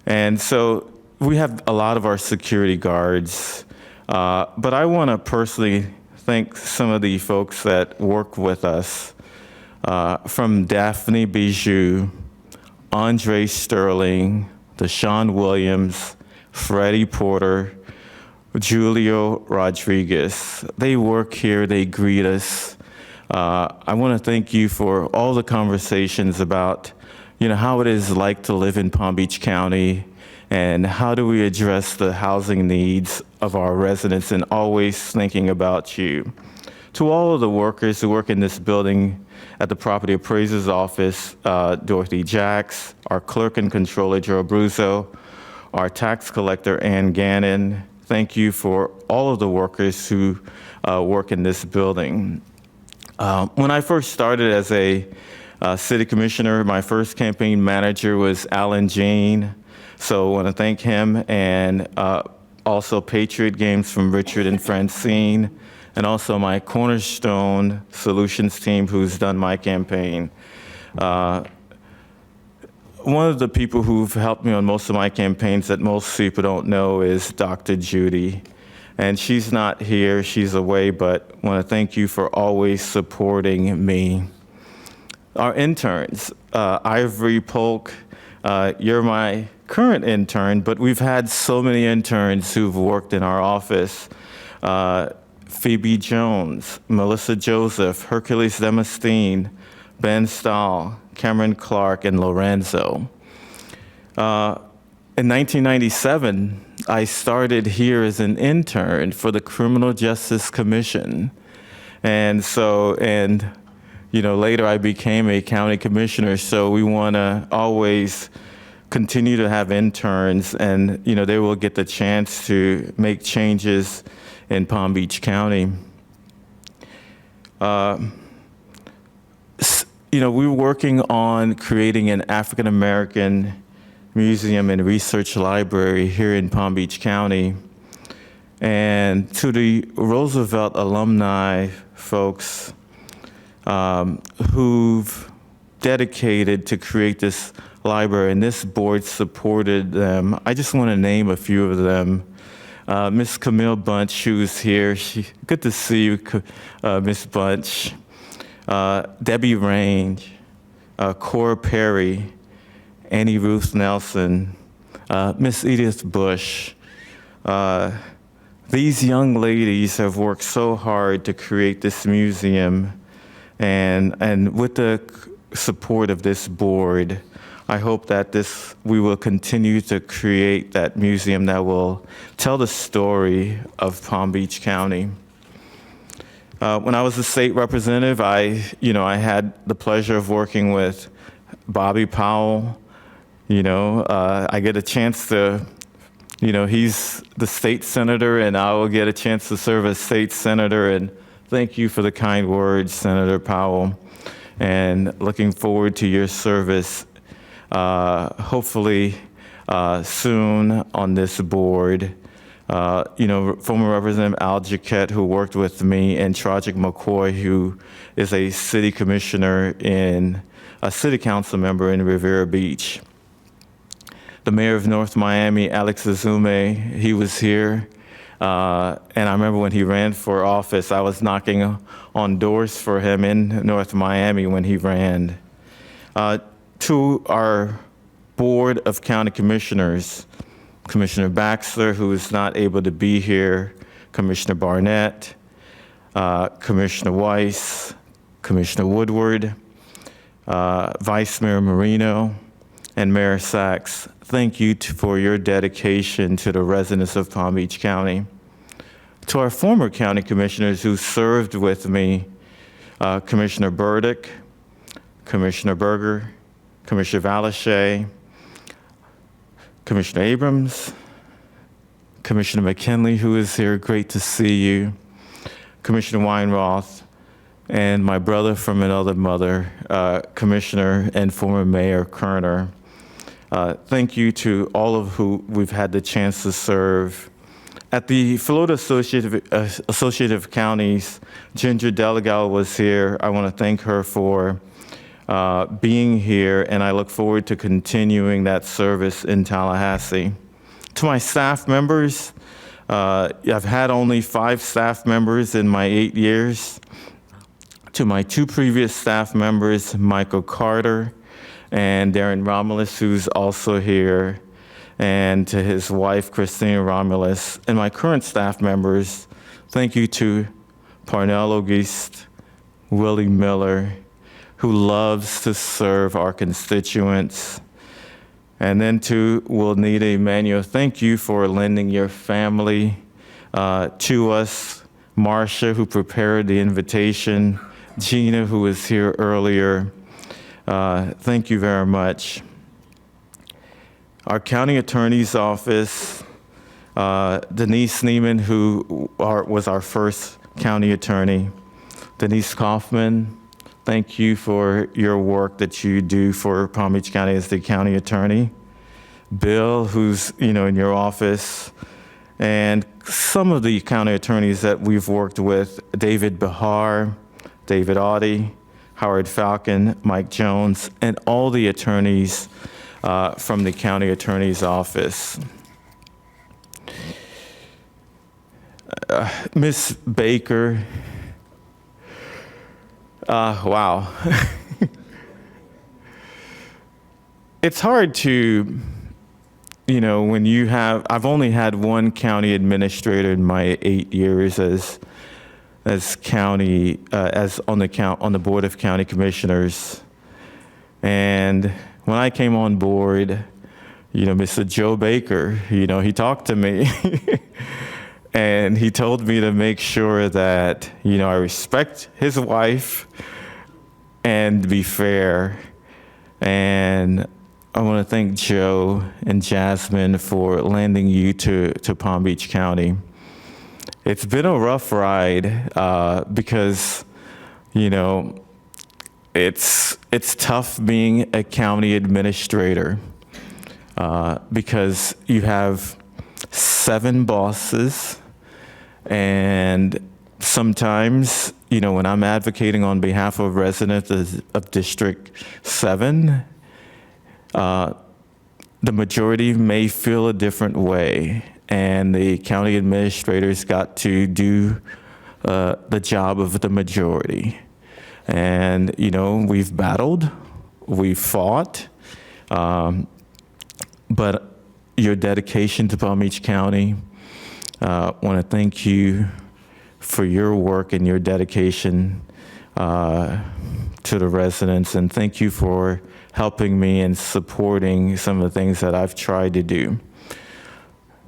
And so we have a lot of our security guards, but I want to personally thank some of the folks that work with us, from Daphne Bijou, Andre Sterling, Deshaun Williams, Freddie Porter, Julio Rodriguez. They work here, they greet us. I want to thank you for all the conversations about, how it is like to live in Palm Beach County and how do we address the housing needs of our residents, and always thinking about you. To all of the workers who work in this building at the Property Appraiser's Office, Dorothy Jacks, our Clerk and Controller, Joe Abruzzo, our Tax Collector, Ann Gannon. Thank you for all of the workers who work in this building. When I first started as a city commissioner, my first campaign manager was Alan Jean. So I want to thank him, and also Patriot Games from Richard and Francine, and also my Cornerstone Solutions team who's done my campaign. One of the people who've helped me on most of my campaigns that most people don't know is Dr. Judy. And she's not here, she's away, but I want to thank you for always supporting me. Our interns, Ivory Polk, you're my current intern, but we've had so many interns who've worked in our office. Phoebe Jones, Melissa Joseph, Hercules Demostine, Ben Stahl, Cameron Clark, and Lorenzo. In 1997, I started here as an intern for the Criminal Justice Commission. And later I became a county commissioner, so we want to always continue to have interns, and they will get the chance to make changes in Palm Beach County. We're working on creating an African American museum and research library here in Palm Beach County. And to the Roosevelt alumni folks who've dedicated to create this library, and this board supported them, I just want to name a few of them. Miss Camille Bunch, who's here. Good to see you, Miss Bunch. Debbie Range, Cora Perry, Annie Ruth Nelson, Miss Edith Bush. These young ladies have worked so hard to create this museum, and with the support of this board, I hope that we will continue to create that museum that will tell the story of Palm Beach County. When I was a state representative, I had the pleasure of working with Bobby Powell. I get a chance to, he's the state senator, and I will get a chance to serve as state senator. And thank you for the kind words, Senator Powell. And looking forward to your service, hopefully soon on this board. Former Representative Al Jaquette, who worked with me, and Tragic McCoy, who is a city commissioner a city council member in Rivera Beach. The mayor of North Miami, Alex Azume, he was here. And I remember when he ran for office, I was knocking on doors for him in North Miami when he ran. To our Board of County Commissioners, Commissioner Baxter, who is not able to be here, Commissioner Barnett, Commissioner Weiss, Commissioner Woodward, Vice Mayor Marino, and Mayor Sachs, thank you for your dedication to the residents of Palm Beach County. To our former county commissioners who served with me, Commissioner Burdick, Commissioner Berger, Commissioner Valashay, Commissioner Abrams, Commissioner McKinley, who is here, great to see you, Commissioner Weinroth, and my brother from another mother, Commissioner and former Mayor Kerner. Thank you to all of who we've had the chance to serve. At the Florida Associative Counties, Ginger Delegal was here. I want to thank her for being here, and I look forward to continuing that service in Tallahassee. To my staff members, I've had only 5 staff members in my 8 years. To my 2 previous staff members, Michael Carter and Darren Romulus, who's also here, and to his wife, Christina Romulus, and my current staff members, thank you to Parnell Auguste, Willie Miller, who loves to serve our constituents. And then to Wilnita Emanuel, thank you for lending your family to us. Marcia, who prepared the invitation. Gina, who was here earlier. Thank you very much. Our county attorney's office, Denise Neiman, who was our first county attorney. Denise Kaufman, thank you for your work that you do for Palm Beach County as the county attorney. Bill, who's in your office, and some of the county attorneys that we've worked with, David Bahar, David Audie, Howard Falcon, Mike Jones, and all the attorneys from the county attorney's office. Ms. Baker, wow. It's hard to, when you have, I've only had one county administrator in my 8 years as county, as on the Board of County Commissioners. And when I came on board, Mr. Joe Baker, he talked to me and he told me to make sure that, I respect his wife and be fair. And I want to thank Joe and Jasmine for lending you to Palm Beach County. It's been a rough ride because, it's tough being a county administrator because you have 7 bosses, and sometimes, when I'm advocating on behalf of residents of District 7, the majority may feel a different way, and the county administrators got to do the job of the majority. And, we've battled, we've fought, but your dedication to Palm Beach County, I want to thank you for your work and your dedication to the residents, and thank you for helping me and supporting some of the things that I've tried to do.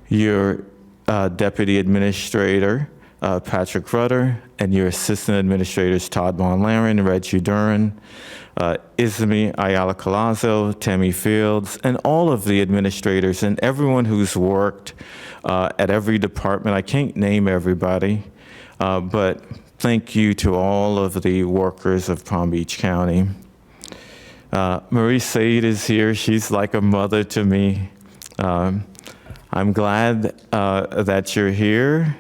Your Deputy Administrator, Patrick Rutter, and your Assistant Administrators, Todd Von Laren, Reggie Duran, Ismi Ayala Colazo, Tammy Fields, and all of the administrators and everyone who's worked at every department. I can't name everybody, but thank you to all of the workers of Palm Beach County. Marie Said is here. She's like a mother to me. I'm glad that you're here.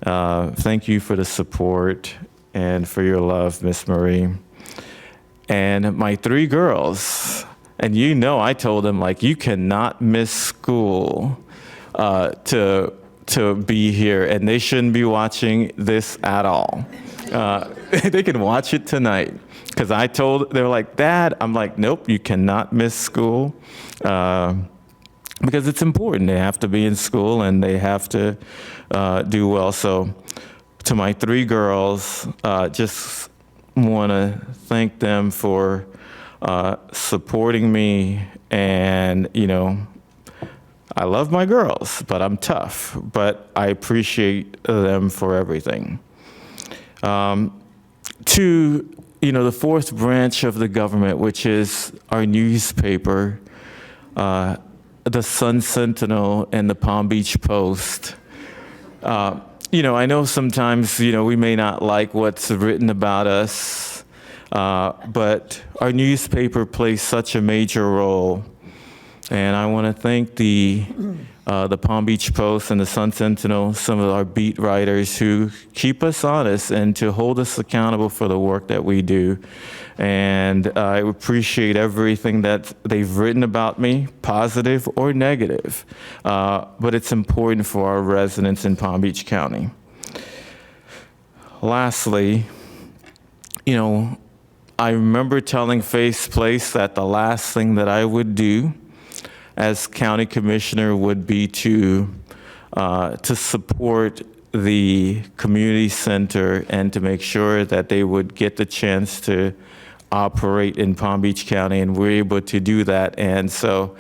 Thank you for the support and for your love, Miss Marie. And my 3 girls, and I told them, you cannot miss school to to be here, and they shouldn't be watching this at all. They can watch it tonight, because they're like, Dad, I'm like, nope, you cannot miss school, because it's important. They have to be in school, and they have to do well. So to my 3 girls, just want to thank them for supporting me. And, I love my girls, but I'm tough. But I appreciate them for everything. To, the fourth branch of the government, which is our newspaper, the Sun Sentinel and the Palm Beach Post. I know sometimes, we may not like what's written about us, but our newspaper plays such a major role. And I want to thank the Palm Beach Post and the Sun Sentinel, some of our beat writers who keep us honest and to hold us accountable for the work that we do. And I appreciate everything that they've written about me, positive or negative. But it's important for our residents in Palm Beach County. Lastly, I remember telling Face Place that the last thing that I would do as county commissioner would be to support the community center and to make sure that they would get the chance to operate in Palm Beach County, and we're able to do that. And so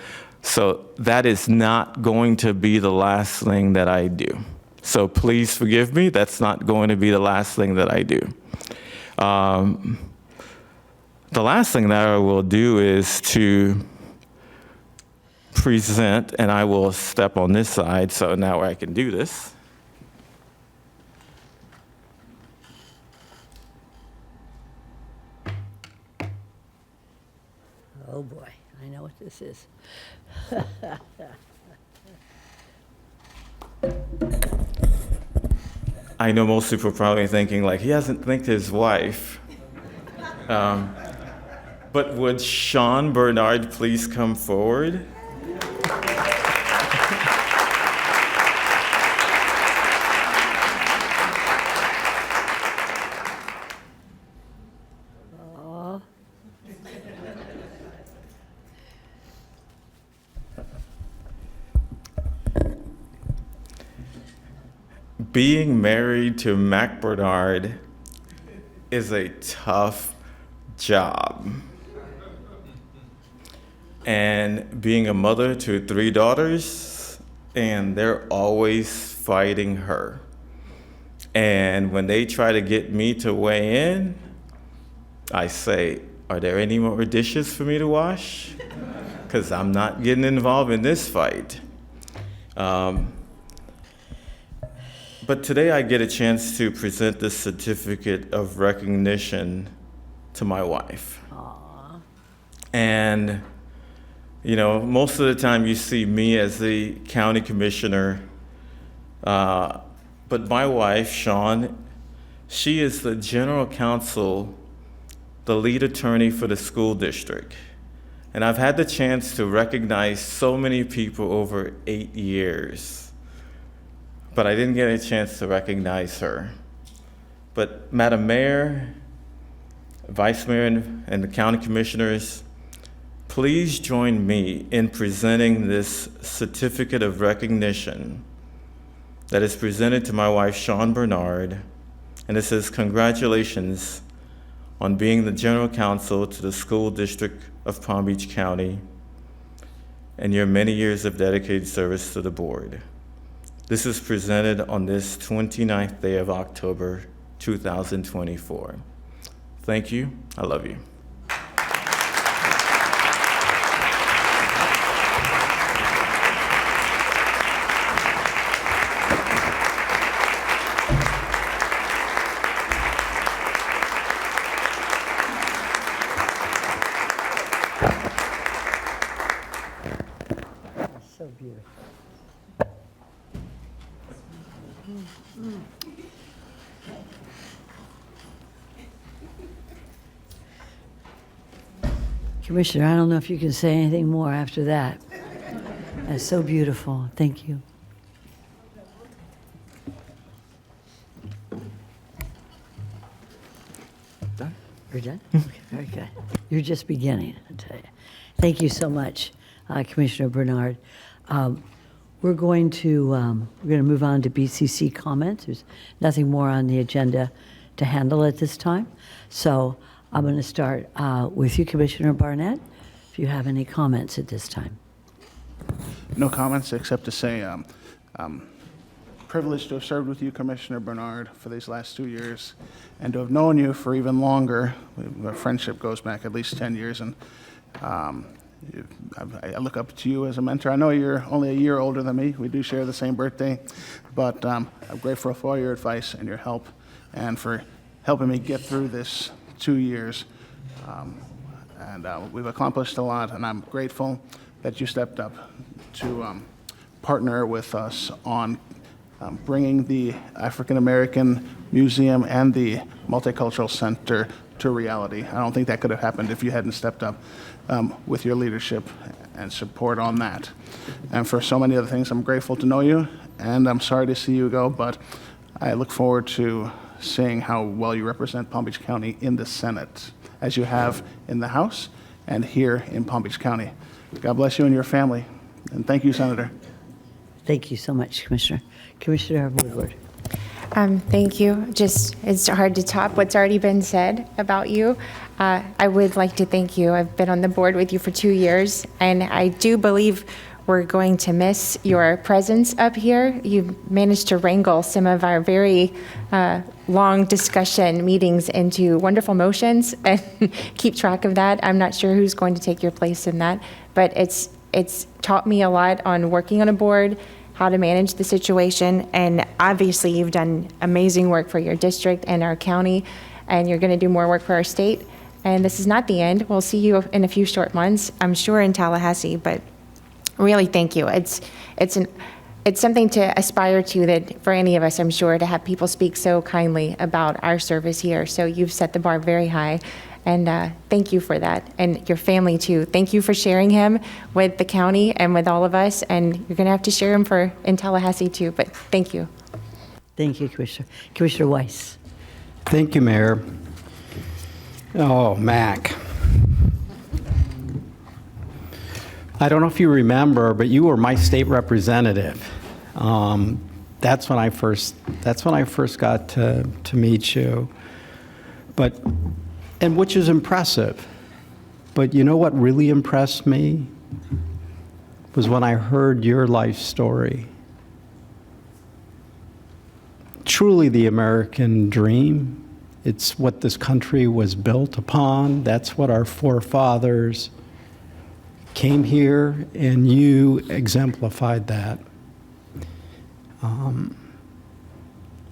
that is not going to be the last thing that I do. So please forgive me, that's not going to be the last thing that I do. The last thing that I will do is to present, and I will step on this side, so now I can do this. Oh boy, I know what this is. I know most people are probably thinking, like, he hasn't thanked his wife. But would Sean Bernard please come forward? Being married to Mac Bernard is a tough job. And being a mother to 3 daughters, and they're always fighting her. And when they try to get me to weigh in, I say, are there any more dishes for me to wash? Because I'm not getting involved in this fight. But today I get a chance to present this certificate of recognition to my wife. Aww. And, most of the time you see me as the county commissioner, but my wife, Sean, she is the general counsel, the lead attorney for the school district. And I've had the chance to recognize so many people over 8 years. But I didn't get a chance to recognize her. But Madam Mayor, Vice Mayor, and the county commissioners, please join me in presenting this certificate of recognition that is presented to my wife, Sean Bernard. And it says, congratulations on being the general counsel to the school district of Palm Beach County and your many years of dedicated service to the board. This is presented on this 29th day of October, 2024. Thank you. I love you. So beautiful. Commissioner, I don't know if you can say anything more after that. That's so beautiful. Thank you. We're done? Okay, very good. You're just beginning, I tell you. Thank you so much, Commissioner Bernard. We're going to move on to BCC comments. There's nothing more on the agenda to handle at this time. So I'm going to start with you, Commissioner Barnett, if you have any comments at this time. No comments except to say privileged to have served with you, Commissioner Bernard, for these last 2 years, and to have known you for even longer. Our friendship goes back at least 10 years, and I look up to you as a mentor. I know you're only a year older than me. We do share the same birthday, but I'm grateful for all your advice and your help, and for helping me get through this 2 years. We've accomplished a lot, and I'm grateful that you stepped up to partner with us on bringing the African American Museum and the Multicultural Center to reality. I don't think that could have happened if you hadn't stepped up with your leadership and support on that. And for so many other things, I'm grateful to know you, and I'm sorry to see you go, but I look forward to seeing how well you represent Palm Beach County in the Senate, as you have in the House and here in Palm Beach County. God bless you and your family, and thank you, Senator. Thank you so much, Commissioner. Commissioner Woodward. Thank you. It's hard to top what's already been said about you. I would like to thank you. I've been on the board with you for 2 years, and I do believe we're going to miss your presence up here. You've managed to wrangle some of our very long discussion meetings into wonderful motions and keep track of that. I'm not sure who's going to take your place in that, but it's taught me a lot on working on a board, how to manage the situation, and obviously you've done amazing work for your district and our county, and you're going to do more work for our state. And this is not the end. We'll see you in a few short months, I'm sure, in Tallahassee, but really thank you. It's something to aspire to, that for any of us, I'm sure, to have people speak so kindly about our service here. So you've set the bar very high, and thank you for that. And your family too. Thank you for sharing him with the county and with all of us, and you're gonna have to share him in Tallahassee too, but thank you. Thank you, Commissioner. Commissioner Weiss. Thank you, Mayor. Oh, Mac. I don't know if you remember, but you were my state representative. That's when I first got to meet you. And which is impressive. But you know what really impressed me? Was when I heard your life story. Truly the American dream. It's what this country was built upon. That's what our forefathers came here, and you exemplified that.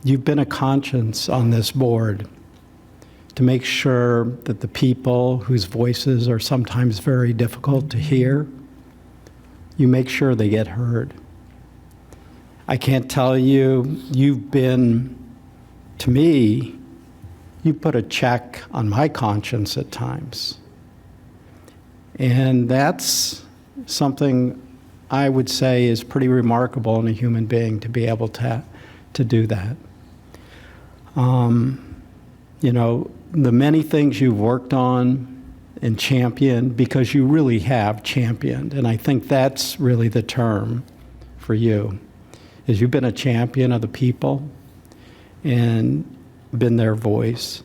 You've been a conscience on this board to make sure that the people whose voices are sometimes very difficult to hear, you make sure they get heard. I can't tell you, you've been, to me, you put a check on my conscience at times. And that's something I would say is pretty remarkable in a human being, to be able to do that. You know, the many things you've worked on and championed, because you really have championed, and I think that's really the term for you, is you've been a champion of the people and been their voice.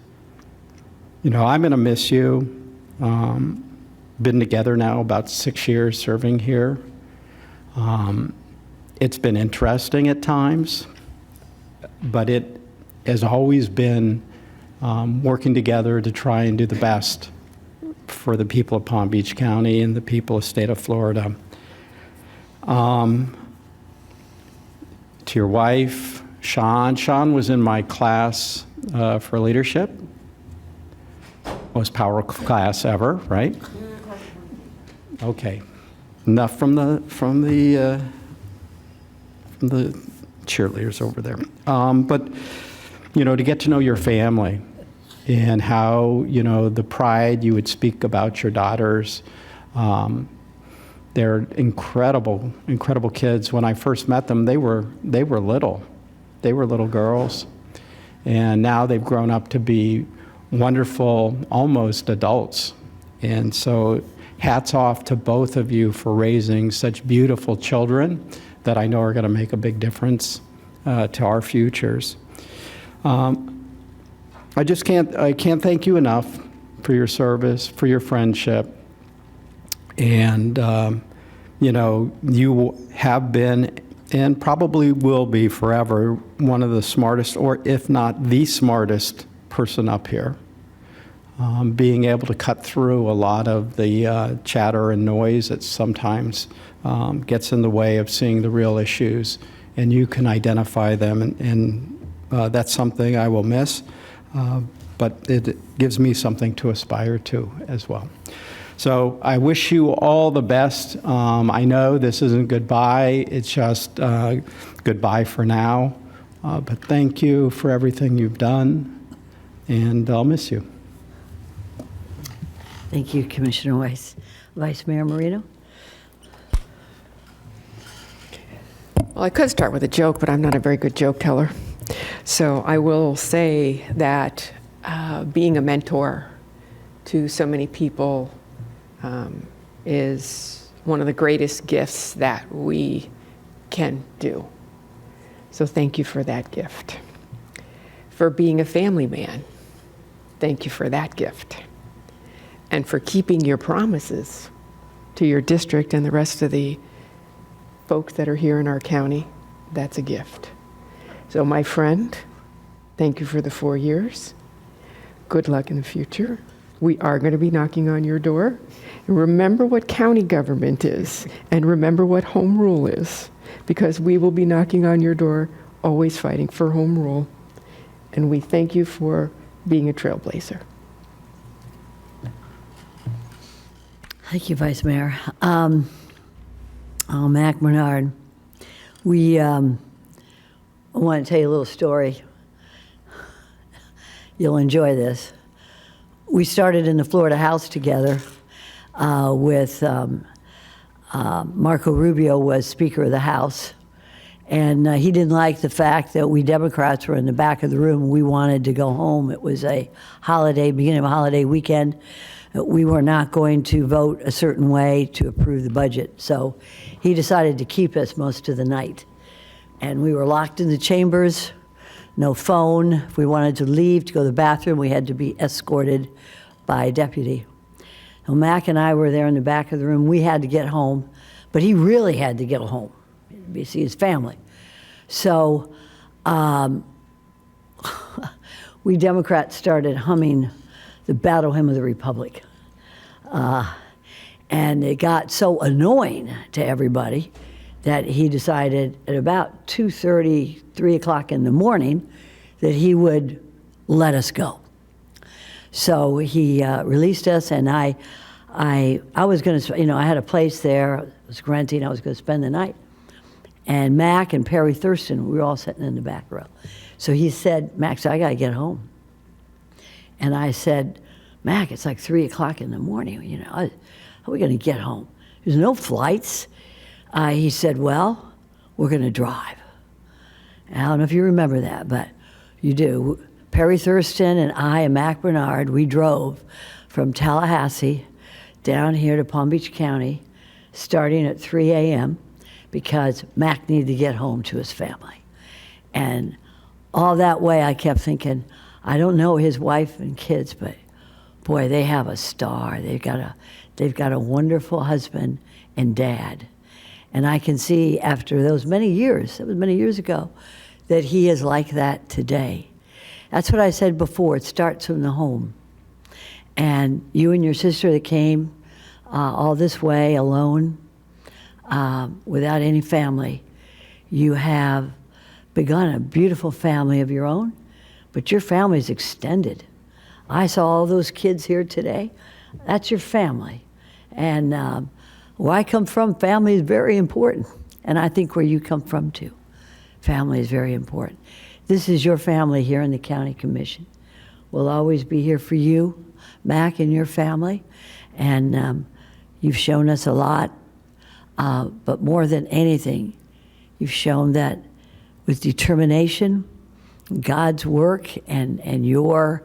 You know, I'm gonna miss you. Been together now about 6 years serving here. It's been interesting at times, but it has always been working together to try and do the best for the people of Palm Beach County and the people of the state of Florida. To your wife, Sean was in my class for leadership. Most powerful class ever, right? Okay, enough from the cheerleaders over there. But you know, to get to know your family and how, you know, the pride you would speak about your daughters. They're incredible, incredible kids. When I first met them, they were little. They were little girls, and now they've grown up to be wonderful, almost adults. And so hats off to both of you for raising such beautiful children that I know are going to make a big difference to our futures. I can't thank you enough for your service, for your friendship. And, you have been and probably will be forever one of the smartest, or if not the smartest person up here. Being able to cut through a lot of the chatter and noise that sometimes gets in the way of seeing the real issues, and you can identify them, and that's something I will miss, but it gives me something to aspire to as well. So I wish you all the best. I know this isn't goodbye, it's just goodbye for now, but thank you for everything you've done, and I'll miss you. Thank you, Commissioner Weiss. Vice Mayor Marino? Well, I could start with a joke, but I'm not a very good joke teller. So I will say that being a mentor to so many people is one of the greatest gifts that we can do. So thank you for that gift. For being a family man, thank you for that gift. And for keeping your promises to your district and the rest of the folks that are here in our county, that's a gift. So my friend, thank you for the 4 years. Good luck in the future. We are going to be knocking on your door. And remember what county government is, and remember what home rule is, because we will be knocking on your door, always fighting for home rule. And we thank you for being a trailblazer. Thank you, Vice Mayor. Mac Bernard, I want to tell you a little story. You'll enjoy this. We started in the Florida House together with Marco Rubio was Speaker of the House, and he didn't like the fact that we Democrats were in the back of the room. We wanted to go home. It was a holiday, beginning of a holiday weekend. We were not going to vote a certain way to approve the budget. So he decided to keep us most of the night. And we were locked in the chambers, no phone. If we wanted to leave to go to the bathroom, we had to be escorted by a deputy. Well, Mac and I were there in the back of the room. We had to get home, but he really had to get home to see his family. So we Democrats started humming the Battle Hymn of the Republic. And it got so annoying to everybody that he decided at about 2:30, 3 o'clock in the morning that he would let us go. So he released us, and I was going to, I had a place there, I was renting, I was going to spend the night. And Mac and Perry Thurston, we were all sitting in the back row. So he said, Max, I got to get home. And I said, Mac, it's like 3 o'clock in the morning, how are we going to get home? There's no flights. He said, well, we're going to drive. And I don't know if you remember that, but you do. Perry Thurston and I and Mac Bernard, we drove from Tallahassee down here to Palm Beach County, starting at 3 a.m. because Mac needed to get home to his family. And all that way I kept thinking, I don't know his wife and kids, but boy, they have a star. They've got a wonderful husband and dad. And I can see after those many years, that was many years ago, that he is like that today. That's what I said before, it starts from the home. And you and your sister that came all this way alone, without any family, you have begun a beautiful family of your own, but your family is extended. I saw all those kids here today. That's your family. And where I come from, family is very important. And I think where you come from too, family is very important. This is your family here in the County Commission. We'll always be here for you, Mac, and your family. And you've shown us a lot. But more than anything, you've shown that with determination, God's work, and your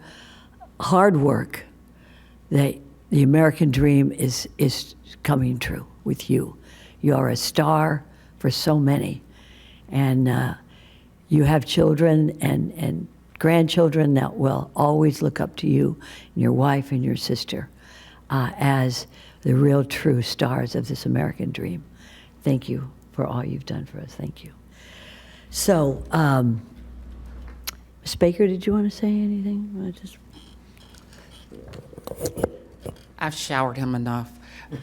hard work that the American dream is coming true with you. You are a star for so many. And you have children and grandchildren that will always look up to you and your wife and your sister as the real true stars of this American dream. Thank you for all you've done for us. Thank you. So, Ms. Baker, did you want to say anything? I've showered him enough.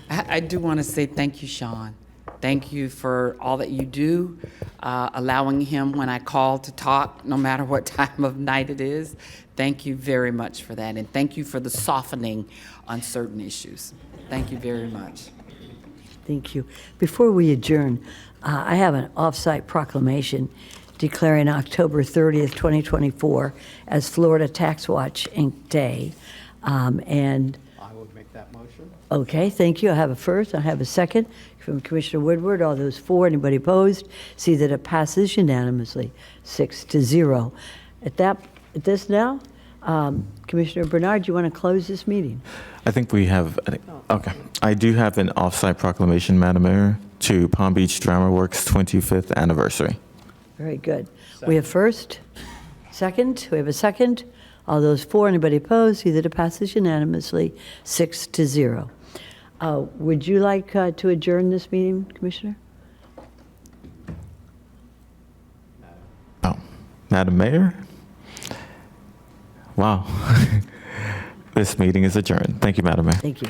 I do want to say thank you, Sean. Thank you for all that you do, allowing him when I call to talk, no matter what time of night it is. Thank you very much for that, and thank you for the softening on certain issues. Thank you very much. Thank you. Before we adjourn, I have an off-site proclamation declaring October 30th, 2024 as Florida Tax Watch Inc. Day. And I will make that motion. okay, thank you. I have a first, I have a second from Commissioner Woodward. All those for, anybody opposed? See that it passes unanimously, 6-0. At this now, Commissioner Bernard, do you want to close this meeting? I think we have, okay. I do have an off-site proclamation, Madam Mayor, to Palm Beach Drama Works' 25th anniversary. Very good. We have first, second, we have a second. All those for, anybody opposed? See that it passes unanimously, 6-0. Would you like to adjourn this meeting, Commissioner? Oh, Madam Mayor? Wow. This meeting is adjourned. Thank you, Madam Mayor. Thank you.